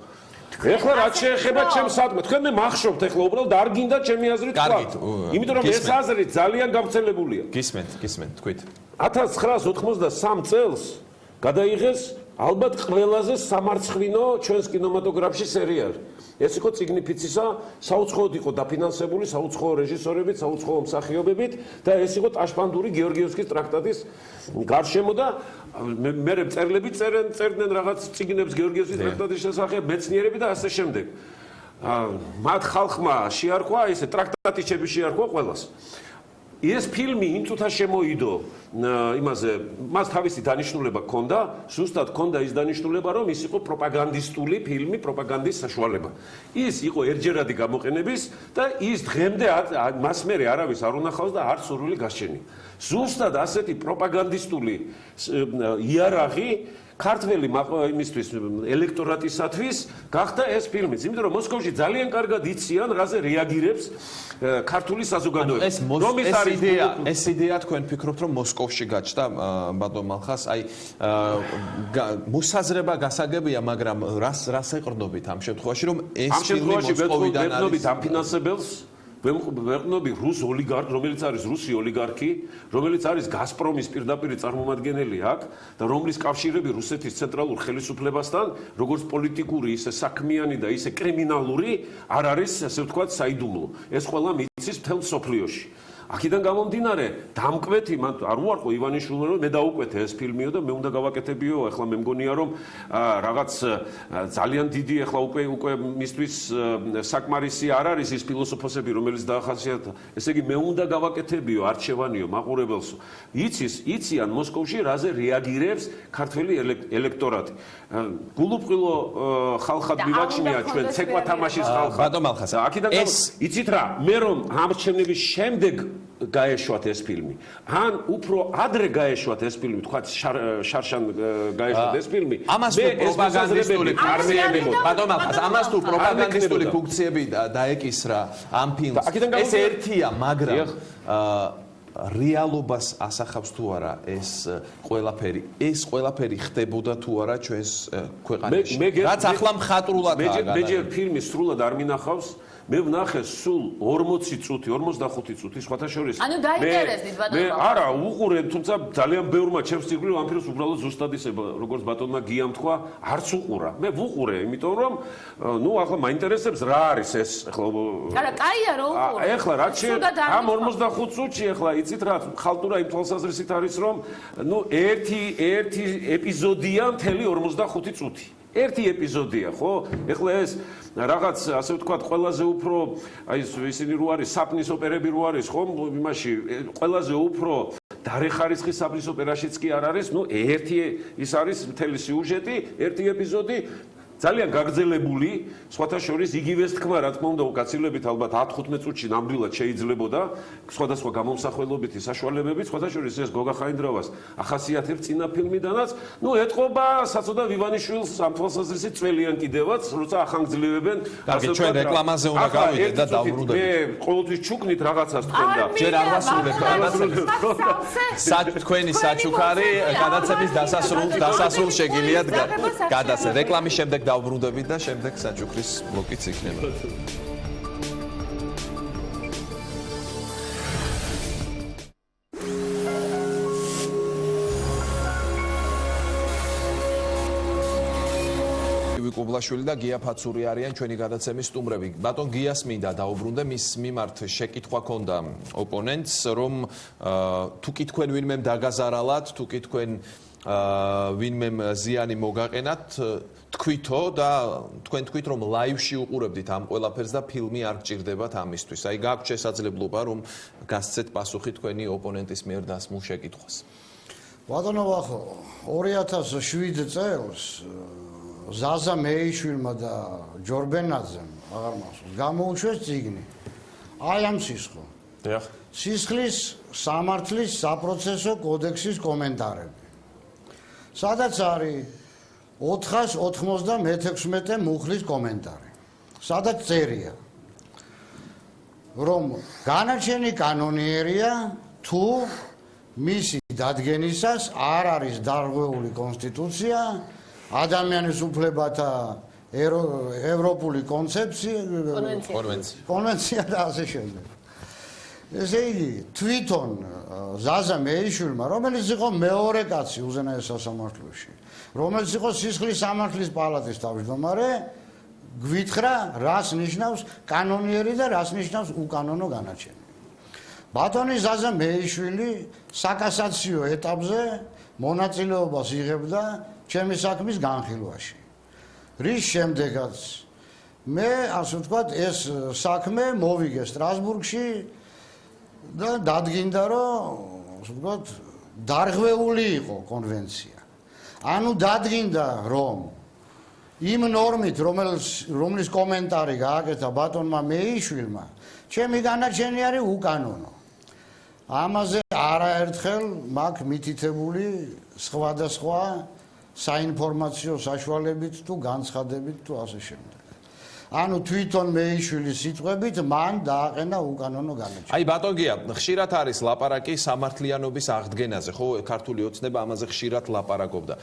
ეხლა რაც შეეხება ჩემს საქმეს, თქვენ მე მახშობთ ეხლა უბრალოდ არ გინდა ჩემი აზრით თქვა. იმიტომ რომ ეს აზრი ძალიან გავრცელებულია.
გისმენთ, თქვით.
1993 წელს გადაიღეს ალბათ ყველაზე სამარცხვინო ჩვენს კინემატოგრაფში სერიალი. ეს იყო წიგნი ფიცისა, საუცხოოდ იყო დაფინანსებული, საუცხოო რეჟისორებით, საუცხოო მსახიობებით და ეს იყო ტაშპანდური გეორგიევსკის ტრაქტატის გარშემო და მე წერლები წერდნენ რაღაც წიგნებს გეორგიევსკის ტრაქტატის შესახებ, მეცნიერები და ასე შემდეგ. მათ ხალხმა შეარქვა ესე ტრაქტატიჩები შეარქვა ყველას. ეს ფილმი იმ წუთას შემოიდო იმაზე, მას თავისი დანიშნულება ჰქონდა, ზუსტად ჰქონდა ის დანიშნულება, რომ ის იყო პროპაგანდისტული ფილმი, პროპაგანდის საშუალება. ის იყო ერთჯერადი გამოყენების და ის დღემდე მას მერე არავის არ უნახავს და არც სურვილი გასჩენია. ზუსტად ასეთი პროპაგანდისტული იარაღი ქართველი იმისთვის ელექტორატისათვის გახდა ეს ფილმიც, იმიტომ რომ მოსკოვში ძალიან კარგად იციან, რაზე რეაგირებს ქართული საზოგადოება.
ეს იდეა თქვენ ფიქრობთ, რომ მოსკოვში გაჩნდა ბატონ მალხას, აი მოსაზრება გასაგებია, მაგრამ რას ეყრდნობით ამ შემთხვევაში, რომ ეს ფილმი მოსკოვიდან არის
დაფინანსებელს ვეყრდნობი რუს ოლიგარქი, რომელიც არის რუსი ოლიგარქი, რომელიც არის გაზპრომის პირდაპირ წარმომადგენელი აქ და რომლის კავშირები რუსეთის ცენტრალურ ხელისუფლებასთან, როგორც პოლიტიკური, ისე საქმიანი და ისე კრიმინალური არ არის, ასე ვთქვათ, საიდუმლო. ეს ყველა მიცის მთელ მსოფლიოში. აქედან გამომდინარე, დამკვეთი მან არ უარყო ივანიშვილმა, რომ მე დაუკვეთე ეს ფილმიო და მე უნდა გავაკეთებიო, ახლა მე მგონია რომ რაღაც ძალიან დიდი ახლა უკვე მისთვის საკმარისი არ არის ის ფილოსოფოსები, რომელიც დაახასიათა. ესე იგი მე უნდა გავაკეთებიო, არჩევანიო, მაყურებელსო. იციან მოსკოვში რაზე რეაგირებს ქართველი ელექტორატი. გულუბრყილო ხალხად მივაჩნია ჩვენ ცეკვა თამაშის ხალხად.
ბატონ მალხას,
აქედან იცით რა, მე რომ ამრჩევნების შემდეგ გაეშვათ ეს ფილმი. ან უფრო ადრე გაეშვათ ეს ფილმი, თქვა შარშან გაეშვათ ეს ფილმი.
ამას თუ პროპაგანდისტული ბატონ მალხას, ამას თუ პროპაგანდისტული ფუნქციები დაეკისრა ამ ფილმს. ეს ერთია, მაგრამ რეალობას ასახავს თუ არა ეს ყველაფერი ხდებოდა თუ არა ჩვენს ქვეყანაში. რაც ახლა მხატვრულადაა.
მე ჯერ ფილმი სრულად არ მინახავს. მე ვნახე სულ 40 წუთი, 45 წუთი, სხვათა შორის.
ანუ დაინტერესდით ბატონო.
მე არა, უყურე, თუმცა ძალიან ბევრმა ჩემს ციგნში ამ ფილმს უბრალოდ ზუსტად ისე, როგორც ბატონმა გიამ თქვა, არც უყურა. მე ვუყურე, იმიტომ რომ ნუ ახლა მაინტერესებს რა არის ეს, ახლა.
არა, კაია რომ უყურე.
ახლა რა შეიძლება ამ 45 წუთში ახლა იცით რა, ხალტურა იმ თვალსაზრისით არის რომ ნუ ერთი ეპიზოდია მთელი 45 წუთი. ერთი ეპიზოდია, ხო? ეხლა ეს რაღაც, ასე ვთქვათ, ყველაზე უფრო აი ისინი რო არის საფნის ოპერები რო არის, ხო? იმაში ყველაზე უფრო დარეხარისხის საფნის ოპერაშიც კი არ არის, ნუ ერთი ის არის მთელი სიუჟეტი, ერთი ეპიზოდი ძალიან გაგრძელებული, სხვათა შორის იგივეს თქმა, რა თქმა უნდა, უკაცილებით ალბათ 10-15 წუთში ნამდვილად შეიძლებოდა, სხვადასხვა გამომსახველობითი საშუალებებით, სხვათა შორის ეს გოგა ხაინდრავას ახასიათებს წინა ფილმიდანაც, ნუ ეთყობა საწოდა ვივანიშვილს ამ თვალსაზრისით წველიან კიდევაც, როცა ახანგრძლივებენ.
კარგი, ჩვენ რეკლამაზე უნდა გავიდეთ და დავბრუნდებით.
მე ყოველთვის ჩუქნით რაღაცას თქვენ და
ჯერ არ ვასრულებ თქვენი საჩუქარი გადაცემის დასასრულ შეგიძლიათ გადასცე. რეკლამის შემდეგ დავბრუნდებით და შემდეგ საჩუქრის ბლოკიც იქნება. კუბლაშვილი და გია ფაცური არიან ჩვენი გადაცემის სტუმრები. ბატონ გიას მინდა დაუბრუნდე, მის მიმართ შეკითხვა ქონდა ოპონენტს, რომ თუ კი თქვენ ვინმემ დაგაზარალათ, თუ კი თქვენ ვინმემ ზიანი მოგაყენათ, თქვითო და თქვენ თქვით რომ ლაივში უყურებდით ამ ყველაფერს და ფილმი არ გჭირდებათ ამისთვის. აი გააქვთ შესაძლებლობა რომ გასცეთ პასუხი თქვენი ოპონენტის მიერ დასმულ შეკითხვას.
ბატონო ვახო, 2007 წელს ზაზა მეიშვილმა და ჯორბენაძემ აღარ მახსოვს გამოუშვეს წიგნი. აი ამ სისხლო.
დიახ.
სისხლის სამართლის საპროცესო კოდექსის კომენტარები. სადაც არის 496 მუხლის კომენტარი. სადაც წერია, რომ განაჩენი კანონიერია თუ მისი დადგენისას არ არის დარღვეული კონსტიტუცია, ადამიანის უფლებათა ევროპული კონვენცია და ასე შემდეგ. ესე იგი, თვითონ ზაზა მეიშვილმა, რომელიც იყო მეორე კაცი უზენაეს სასამართლოში, რომელიც იყო სისხლის სამართლის პალატის თავმჯდომარე, გვითხრა, რას ნიშნავს კანონიერი და რას ნიშნავს უკანონო განაჩენი. ბატონი ზაზა მეიშვილი საკასაციო ეტაპზე მონაწილეობას იღებდა ჩემი საქმის განხილვაში. რის შემდეგაც მე, ასე ვთქვათ, ეს საქმე მოვიგე სტრასბურგში და დადგინდა, რომ, ასე ვთქვათ, დარღვეული იყო კონვენცია. ანუ დადგინდა, რომ იმ ნორმით, რომლის კომენტარი გააკეთა ბატონმა მეიშვილმა, ჩემი განაჩენი არის უკანონო. ამაზე არაერთხელ მაქვს მითითებული სხვადასხვა საინფორმაციო საშუალებით თუ განცხადებით თუ ასე შემდეგ. ანუ თვითონ მეიშვილის სიტყვებით მან დააყენა უკანონო განაჩენი.
აი ბატონ გია, ხშირად არის ლაპარაკი სამართლიანობის აღდგენაზე, ხო, ქართული ოცნება ამაზე ხშირად ლაპარაკობდა.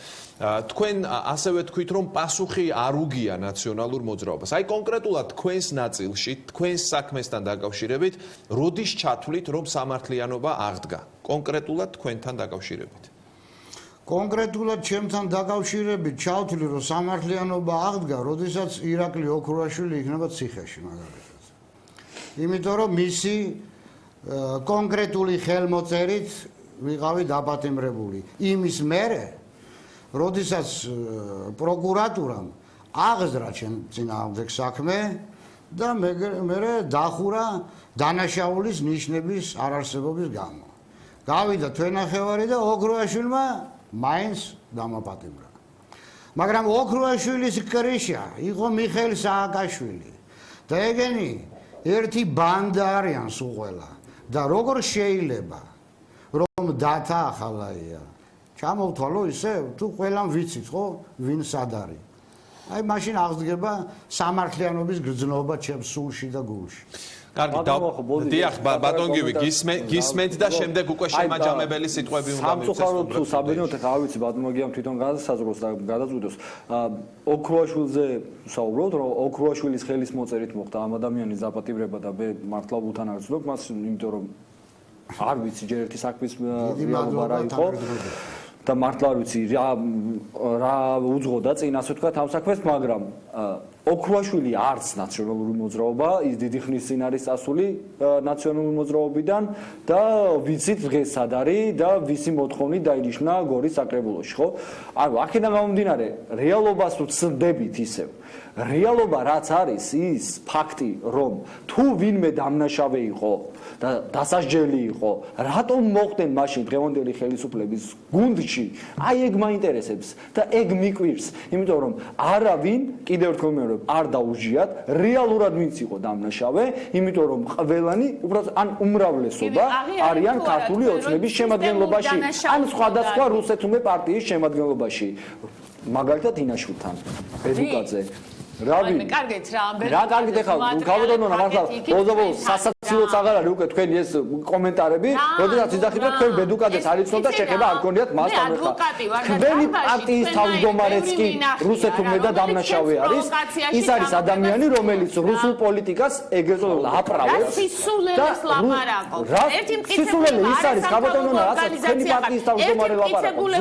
თქვენ ასევე თქვით, რომ პასუხი არ უგია ნაციონალურ მოძრაობას. აი კონკრეტულად თქვენს ნაწილში, თქვენს საქმესთან დაკავშირებით, როდის ჩათვლით, რომ სამართლიანობა აღდგა? კონკრეტულად თქვენთან დაკავშირებით.
კონკრეტულად ჩემთან დაკავშირებით ჩავთვლი, რომ სამართლიანობა აღდგა, როდესაც ირაკლი ოქრუაშვილი იქნება ციხეში მაგალითად. იმიტომ რომ მისი კონკრეტული ხელმოწერით ვიყავი დაპატიმრებული. იმის მერე, როდესაც პროკურატურამ აღზრა ჩემ წინააღმდეგ საქმე და მერე დახურა დანაშაულის ნიშნების არარსებობის გამო. გავიდა თვენახევარი და ოქრუაშვილმა მაინც დამაპატიმრა. მაგრამ ოქრუაშვილის კრიშა იყო მიხეილ სააკაშვილი და ეგენი ერთი ბანდა არიან სულ ყველა და როგორ შეიძლება რომ დათა ახალაია ჩამოვთვალო ისე თუ ყველამ ვიცით ხო ვინ სად არის. აი მაშინ აღდგება სამართლიანობის გრძნობა ჩემს სულში და გულში.
კარგი, დიახ, ბატონ გივი, გისმენთ და შემდეგ უკვე შემაჯამებელი სიტყვები უნდა მივცეს.
სამწუხაროდ თუ საბედნიეროდ ახლა არ ვიცი ბატონ გიამ თვითონ გადასაზღვროს და გადაწყვიტოს. ოქრუაშვილზე საუბრობთ, რომ ოქრუაშვილის ხელის მოწერით მოხდა ამ ადამიანის დაპატიმრება და მე მართლა უთან არ ვცნობ მას, იმიტომ რომ არ ვიცი ჯერ ერთი საქმის რეალობა რა იყო. და მართლა არ ვიცი რა უძღოდა წინ ასე ვთქვათ ამ საქმეს, მაგრამ ოქრუაშვილი არც ნაციონალური მოძრაობა, ის დიდი ხნის წინ არის წასული ნაციონალური მოძრაობიდან და ვიცით დღეს სად არის და ვისი მოთხოვნით დაინიშნა გორის საკრებულოში, ხო? ანუ აქედან გამომდინარე, რეალობას თუ ცდებით ისევ, რეალობა რაც არის ის ფაქტი, რომ თუ ვინმე დამნაშავე იყო და დასასჯელი იყო, რატომ მოხდნენ მაშინ დღევანდელი ხელისუფლების გუნდში? აი ეგ მაინტერესებს და ეგ მიკვირს, იმიტომ რომ არავინ კიდევ ერთხელ ვიმეორებ, არ დაუჟიათ რეალურად ვინც იყო დამნაშავე, იმიტომ რომ ყველანი უბრალოდ ან უმრავლესობა არიან ქართული ოცნების შემადგენლობაში, ან სხვადასხვა რუსეთუმე პარტიის შემადგენლობაში. მაგალითად ინაშვილთან, ბედუკაძე რავი
კარგეთ რა ამბები
რა კარგით ეხლა გავდონონა მართლა ბოლოს სასაცილოც აღარ არის უკვე თქვენი ეს კომენტარები როდესაც იძახით რომ თქვენ ბედუკაძეს არ იცნობ და შეხება არ გქონიათ მასთან ახლა თქვენი პარტიის თავმჯდომარეც კი რუსეთუმე და დამნაშავე არის ის არის ადამიანი რომელიც რუსულ პოლიტიკას ეგრეთ წოდებულ აპრავებს
სისულელეს ლაპარაკობს ერთი
მკითხელი ის არის გავდონონა რასაც თქვენი პარტიის თავმჯდომარე ლაპარაკობს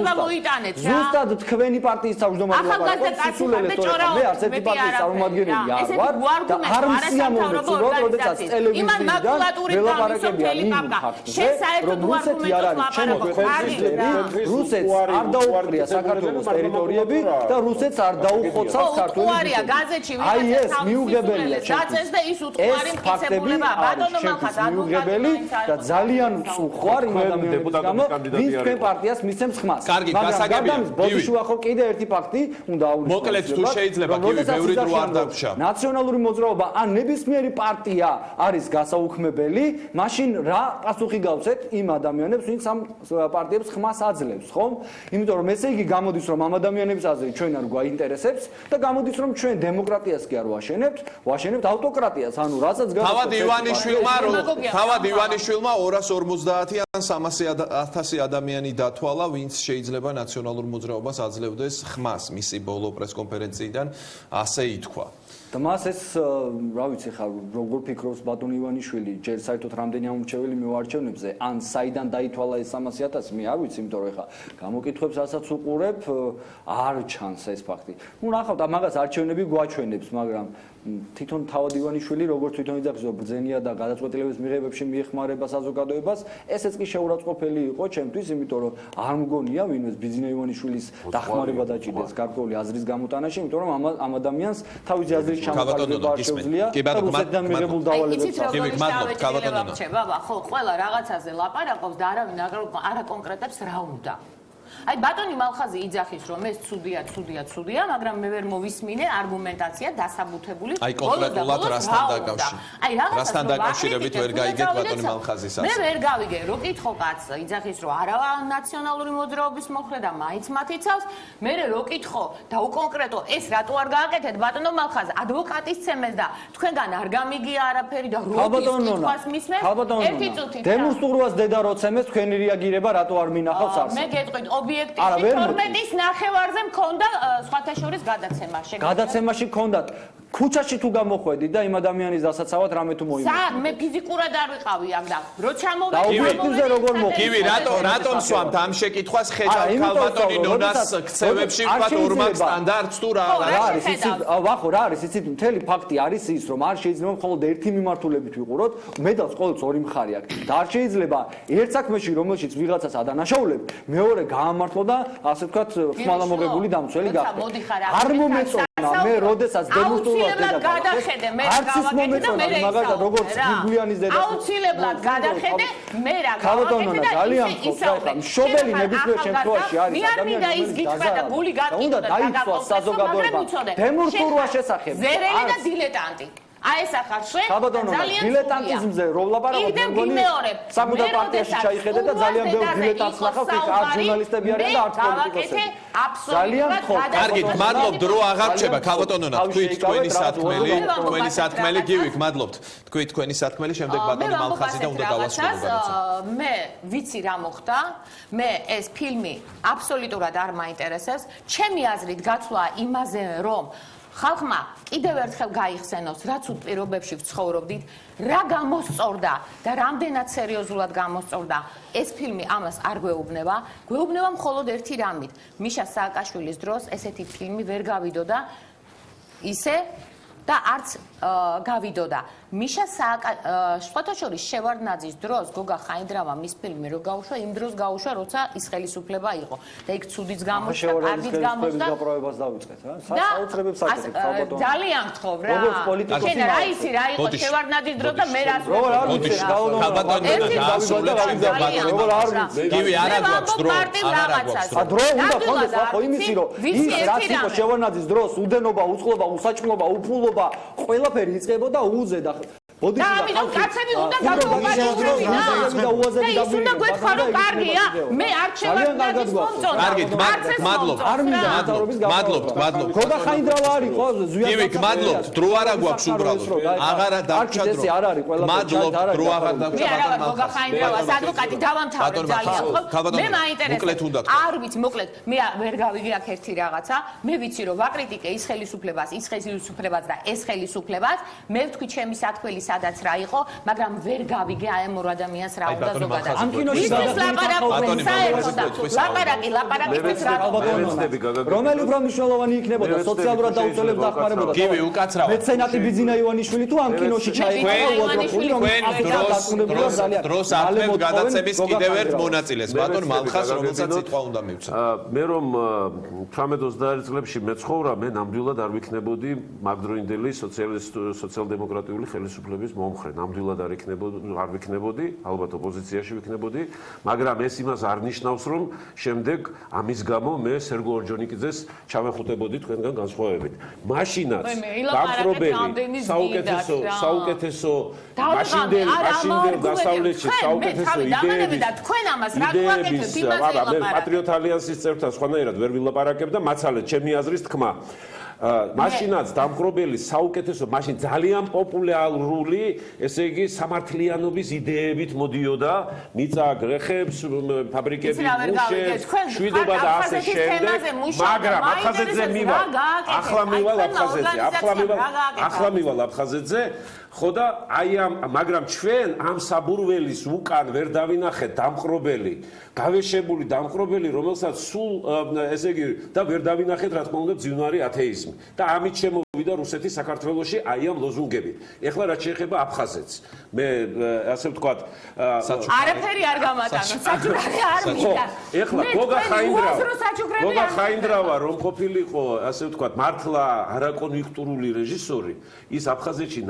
ზუსტად თქვენი პარტიის თავმჯდომარე ლაპარაკობს სისულელეს თორე მე არც ერთი წარმომადგენელი არ ვარ და არ მსიამოვნებს უბრალოდ როდესაც ტელევიზიიდან ველაპარაკებიან იმ ფაქტზე რომ რუსეთი არ არის ჩემო ქვეყნისები რუსეთს არ დაუყრია საქართველოს ტერიტორიები და რუსეთს არ დაუხოცავს საქართველოს აი ეს მიუღებელია
დაწეს და ის უტყუარი მტკიცებულება ბატონო მალხას
მიუღებელი და ძალიან წუხვარ იმ ადამიანების გამო ვინც თქვენ პარტიას მისცემს ხმას მაგრამ ბოდიშუა ხო კიდე ერთი ფაქტი უნდა აუგზავნოს
მოკლედ თუ შეიძლება გივი ბევრი დრო არ დაგვრჩა
ნაციონალური მოძრაობა ან ნებისმიერი პარტია არის გასაუბრებელი დაუქმებელი, მაშინ რა პასუხი გავცეთ იმ ადამიანებს, ვინც ამ პარტიებს ხმას აძლევს, ხო? იმიტომ რომ ესე იგი გამოდის რომ ამ ადამიანების აზრი ჩვენ არ გვაინტერესებს და გამოდის რომ ჩვენ დემოკრატიას კი არ ვაშენებთ ავტოკრატიას, ანუ რასაც
თავად ივანიშვილმა 250-ან 300,000 ადამიანი დათვალა, ვინც შეიძლება ნაციონალურ მოძრაობას აძლევდეს ხმას მისი ბოლო პრესკონფერენციიდან ასე ითქვა.
და მას ეს რა ვიცი ხა როგორ ფიქრობს ბატონ ივანიშვილი ჯერ საერთოდ რამდენი ამორჩეველი მოვარჩევნებზე ან საიდან დაითვალა ეს 300,000 მე არ ვიცი იმიტომ რომ ხა გამოკითხვებს ასაც უყურებ არ ჩანს ეს ფაქტი. ნუ ნახავთ მაგას არჩევნები გვაჩვენებს მაგრამ თვითონ თავად ივანიშვილი როგორც თვითონ იძახის რომ ბრძენია და გადაწყვეტილების მიღებებში მიეხმარება საზოგადოებას ესეც კი შეურაცხყოფელი იყო ჩემთვის იმიტომ რომ არ მგონია ვინმეს ბიძინა ივანიშვილის დახმარება დაჭირდეს გარკვეული აზრის გამოტანაში იმიტომ რომ ამ ადამიანს თავისი აზრის ჩამოყალიბება არ შეუძლია და რუსეთიდან მიღებულ დავალებებს
ბაბა ხო ყველა რაღაცაზე ლაპარაკობს და არავინ არა კონკრეტებს რა უნდა აი ბატონი მალხაზი იძახის რომ ეს ცუდია, მაგრამ მე ვერ მოვისმინე არგუმენტაცია დასაბუთებული.
აი კონკრეტულად რასთან დაკავშირებით ვერ გაიგეთ ბატონი მალხაზის ასე.
მე ვერ გავიგე, რო კითხო კაცს იძახის რომ არა ნაციონალური მოძრაობის მოხრე და მაინც მათ იცავს, მე რო კითხო და უკონკრეტო ეს რატო არ გააკეთეთ ბატონო მალხაზ, ადვოკატის ცემეს და თქვენგან არ გამიგია არაფერი და რო კითხავს მისმენს. ერთი წუთით.
დემონსტრუას დედა როცემეს თქვენი რეაგირება რატო არ მინახავს არს?
მე გეტყვით ობიექტივი 12-ის ნახევარზე მქონდა სხვათა შორის გადაცემა.
გადაცემაში მქონდათ ქუჩაში თუ გამოხვედი და იმ ადამიანის დასაცავად რამე თუ მოიმოდი.
სად მე ფიზიკურად არ ვიყავი ამ და რო ჩამოვედი
ობიექტივზე როგორ მოხდა?
კივი რატომ სვამთ ამ შეკითხვას ხედავ ქალბატონი ნონას ქცევებში ვთქვათ ორმაგ სტანდარტს თუ რა
არის იცით ვახო რა არის იცით მთელი ფაქტი არის ის რომ არ შეიძლება მხოლოდ ერთი მიმართულებით ვიყუროთ მედალს ყოველთვის ორი მხარე აქვს და არ შეიძლება ერთ საქმეში რომელშიც ვიღაცას ადანაშაულებ მეორე გაამართლო და ასე ვთქვათ ხმალამოგებული დამცველი გახდა არ მომეწონა მე როდესაც დემონსტრულად
გადახედე მე გავაკეთე და მე
მაგალითად როგორც გიგლიანის დედა
აუცილებლად გადახედე მე რა
გავაკეთე და ძალიან ხო მშობელი ნებისმიერ შემთხვევაში არის
ადამიანი მე არ მინდა ის გითხრა და გული გატკითხა და
დაიცვას საზოგადოება დემონსტრუა შესახებ
ზერელი და დილეტანტი აი ეს ახარ შენ
ძალიან დილეტანტიზმზე რო ვლაპარაკობ მე მგონი საკუთარ პარტიაში ჩაიხედე და ძალიან ბევრ დილეტანტს ნახავ იქ არ ჟურნალისტები არიან და არც პოლიტიკოსები ძალიან ხო
კარგით მადლობთ დრო აღარ რჩება ქალბატონონა თქვით თქვენი სათქმელი გივიქ მადლობთ თქვით თქვენი სათქმელი შემდეგ ბატონი მალხაზი და უნდა დავასრულო გადაცემა
მე ვიცი რა მოხდა მე ეს ფილმი აბსოლუტურად არ მაინტერესებს ჩემი აზრით გაცვლა იმაზე რომ ხალხმა კიდევ ერთხელ გაიხსენოს, რაც უპირობებში ვცხოვრობდით, რა გამოსწორდა და რამდენად სერიოზულად გამოსწორდა. ეს ფილმი ამას არ გვეუბნება, გვეუბნება მხოლოდ ერთი რამით. მიშა სააკაშვილის დროს ესეთი ფილმი ვერ გავიდოდა ისე და არც გავიდოდა. მიშა სხვათა შორის შევარდნაძის დროს გოგა ხაინდრავა მის ფილმი რო გაუშვა, იმ დროს გაუშვა, როცა ის ხელისუფლება იყო. და იქ ცუდიც გამოჩნდა, კარგიც გამოჩნდა.
გაპროებას დავიწყეთ, რა? საოცრებებს აკეთებ ხალბატონო.
ძალიან გთხოვ რა. შენ რა ისი რა იყო შევარდნაძის დროს და მე რას
მოდი ხალბატონო
როგორ არ ვიცი.
გივი არა გვაქვს დრო, არა გვაქვს
დრო. დრო უნდა კონდეს ხო იმისი რომ ის რაც იყო შევარდნაძის დროს უდენობა, უწყლობა, უსაჭმლობა, უფულობა, ყველაფერი იწყებოდა უზე და ბოდიში და
ამიტომ კაცები უნდა გაგვიყვანოს და ის უნდა გვეთქვა რომ კარგია მე არ შევარდნაძის მომწონდა
კარგით მადლობთ მადლობთ
გოგა ხაინდრავა არის ხო ზვიად
გივიქ მადლობთ დრო არა გვაქვს უბრალოდ აღარა დარჩა დრო მადლობთ დრო აღარ დარჩა
ბატონო გოგა ხაინდრავას ადვოკატი დავამთავრე ძალიან ხო მე მაინტერესებს არ ვიცი მოკლედ მე ვერ გავიგე აქ ერთი რაღაცა მე ვიცი რომ ვაკრიტიკე ის ხელისუფლებას და ეს ხელისუფლებას მე ვთქვი ჩემი სათქველი სადაც რა იყო, მაგრამ ვერ გავიგე აი ამ ორ ადამიანს რა უნდა ზოგადად.
ამ კინოში
ლაპარაკობენ საერთოდ ლაპარაკის რა
რომელი უფრო მნიშვნელოვანი იქნებოდა სოციალურად დაუცველებ დახმარებოდა.
გივი უკაცრავად.
მეცენატი ბიძინა ივანიშვილი თუ ამ კინოში ჩაიყარა უადროფული რომ
დროს ართმევ გადაცემის კიდევ ერთ მონაწილეს ბატონ მალხაზ რომელსაც სიტყვა უნდა მივცე.
მე რომ 18-20 წლებში მეცხოვრა მე ნამდვილად არ ვიქნებოდი მაგდროინდელი სოციალ-დემოკრატიული ხელისუფლების ხელისუფლების მომხრე. ნამდვილად არ ვიქნებოდი, ალბათ ოპოზიციაში ვიქნებოდი, მაგრამ ეს იმას არ ნიშნავს, რომ შემდეგ ამის გამო მე სერგო ორჯონიკიძეს ჩავეხუტებოდი თქვენგან განსხვავებით. მაშინაც დამპყრობელი საუკეთესო მაშინდელ დასავლეთში საუკეთესო იდეები და თქვენ ამას რა გვაკეთებთ იმაზე ლაპარაკობთ. პატრიოტ ალიანსის წევრთან სხვანაირად ვერ ვილაპარაკებ და მაცალეთ ჩემი აზრის თქმა. მაშინაც დამპყრობელი საუკეთესო მაშინ ძალიან პოპულარული, ესე იგი სამართლიანობის იდეებით მოდიოდა მიწა გრეხებს, ფაბრიკები მუშებს, შვიდობა და ასე შემდეგ, მაგრამ აფხაზეთზე მივალ. ახლა მივალ აფხაზეთზე. ხო და აი ამ მაგრამ ჩვენ ამ საბურველის უკან ვერ დავინახეთ დამყრობელი, გავეშებული დამყრობელი, რომელსაც სულ ესე იგი და ვერ დავინახეთ რა თქმა უნდა ძინვარი ათეიზმი. და ამით შემოვიდა რუსეთის საქართველოში აი ამ ლოზუნგებით. ეხლა რაც შეეხება აფხაზეთს, მე ასე ვთქვათ,
არაფერი არ გამატანო, საჩუქარი არ მიდა.
ეხლა გოგა ხაინდრავა რომ ყოფილიყო, ასე ვთქვათ, მართლა არაკონიუნქტურული რეჟისორი, ის აფხაზეთში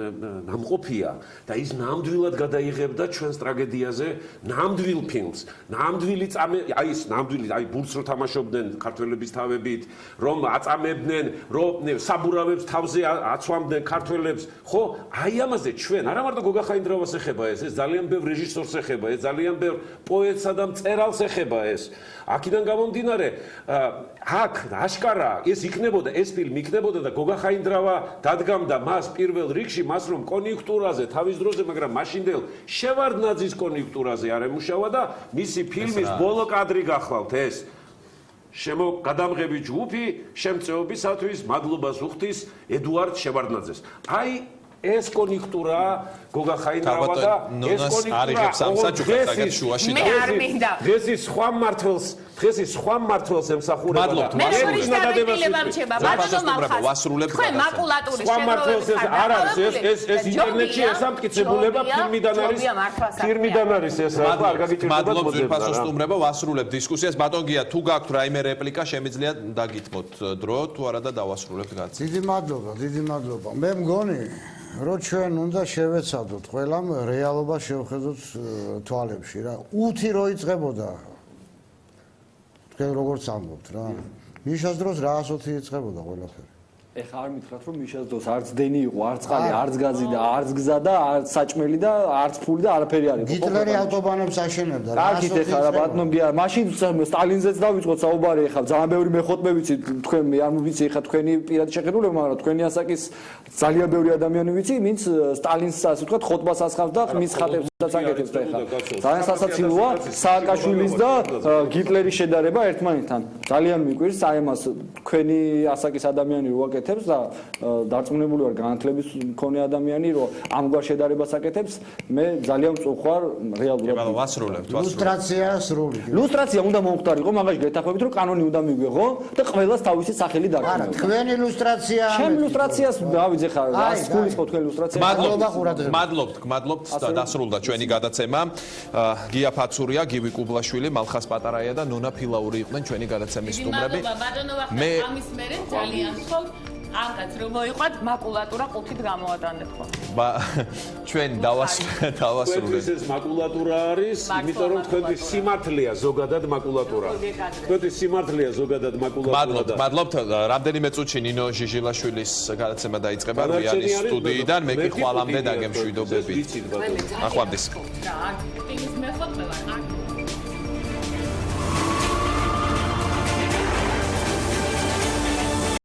ნამყოფია და ის ნამდვილად გადაიღებდა ჩვენს ტრაგედიაზე ნამდვილ ფილმს, ნამდვილი აი ის ნამდვილი აი ბურთს რო თამაშობდნენ ქართველების თავებით, რომ აწამებდნენ, რომ საბურავებს თავზე აცვამდნენ ქართველებს, ხო? აი ამაზე ჩვენ არა მარტო გოგა ხაინდრავას ეხება ეს ძალიან ბევრ რეჟისორს ეხება, ეს ძალიან ბევრ პოეტსა და მწერალს ეხება ეს. აქედან გამომდინარე, აქ აშკარა ეს იქნებოდა, ეს ფილმი იქნებოდა და გოგა ხაინდრავა დადგამდა მას პირველ რიგში, მას რომ კონიუნქტურაზე თავის დროზე, მაგრამ მაშინდელ შევარდნაძის კონიუნქტურაზე არ ემუშავა და მისი ფილმის ბოლო კადრი გახლავთ ეს. გადამღები ჯგუფი შემწეობისათვის მადლობას უხდის ედუარდ შევარდნაძეს. აი ეს კონიუნქტურა გოგა ხაინდრავა და ეს კონიუნქტურა დღეს ის სხვა მმართველს ემსახურება და
თქვენ მაკულატურის
შემოგვეცეთ არ არის ეს ინტერნეტში ესამტკიცებულება ფილმიდან არის ეს არ გაგიჭირდება
მადლობთ ძვირფასო სტუმრებო ვასრულებ დისკუსიას ბატონ გია თუ გაქვთ რაიმე რეპლიკა შემიძლია დაგითმოთ დრო თუ არა და დავასრულებთ გაც
დიდი მადლობა მე მგონი რომ ჩვენ უნდა შევეცადოთ ყველამ რეალობა შევხედოთ თვალებში რა უთი რო იწყებოდა თქვენ როგორც ამბობთ რა მიშას დროს რაასოთი იწყებოდა ყველაფერი
ეხლა არ მითხრათ რომ მიშას დროს არც დენი იყო არც წყალი არც გაზი და არც გზა და არც საჭმელი და არც ფული და არაფერი არ იყო
გიტლერი ავტობანებს აშენებდა
კარგით ეხლა რა ბატონო გია მაშინ სტალინზეც დავიწყოთ საუბარი ეხლა ძალიან ბევრი მეხოტბე ვიცი თქვენ მე არ ვიცი ეხლა თქვენი პირადი შეხედულება მაგრამ თქვენი ასაკის ძალიან ბევრი ადამიანი ვიცი ვინც სტალინს ასე ვთქვათ ხოტბას ასხავს და მის ხატებსაც აკეთებს და ეხლა ძალიან სასაცილოა სააკაშვილის და გიტლერის შედარება ერთმანეთთან ძალიან მიკვირს აი ამას თქვენი ასაკის ადამიანი რო აკეთებს და დარწმუნებული ვარ განათლების მქონე ადამიანი რომ ამგვარ შედარებას აკეთებს მე ძალიან მწუხვარ რეალურად
ვასრულებთ
ლუსტრაცია სრული
ლუსტრაცია უნდა მომხდარიყო მაგაში გეთახმებით რომ კანონი უნდა მიგვეღო და ყველას თავისი სახელი დაგეყო
არა თქვენი ლუსტრაცია
ჩემ ლუსტრაციას დავიძე ხარ რას გულისხმობ თქვენი ლუსტრაცია
მადლობთ დასრულდა ჩვენი გადაცემა გია ფაცურია გივი კუბლაშვილი მალხას პატარაია და ნონა ფილაური იყვნენ ჩვენი გადაცემის სტუმრები
მე ამის მერე ძალიან ხო ანგაც რომ მოიყვათ მაკულატურა ყუთით გამოვატანეთ ხო
ჩვენ დავასრულეთ
ეს მაკულატურა არის იმიტომ რომ თქვენი სიმართლეა ზოგადად მაკულატურა თქვენი სიმართლეა ზოგადად მაკულატურა
მადლობთ რამდენიმე წუთში ნინო ჟიჟილაშვილის გადაცემა დაიწყება რიანის სტუდიიდან მე კი ხვალამდე დაგემშვიდობებით ახვამდის
რა ის მე ხოთმე ვარ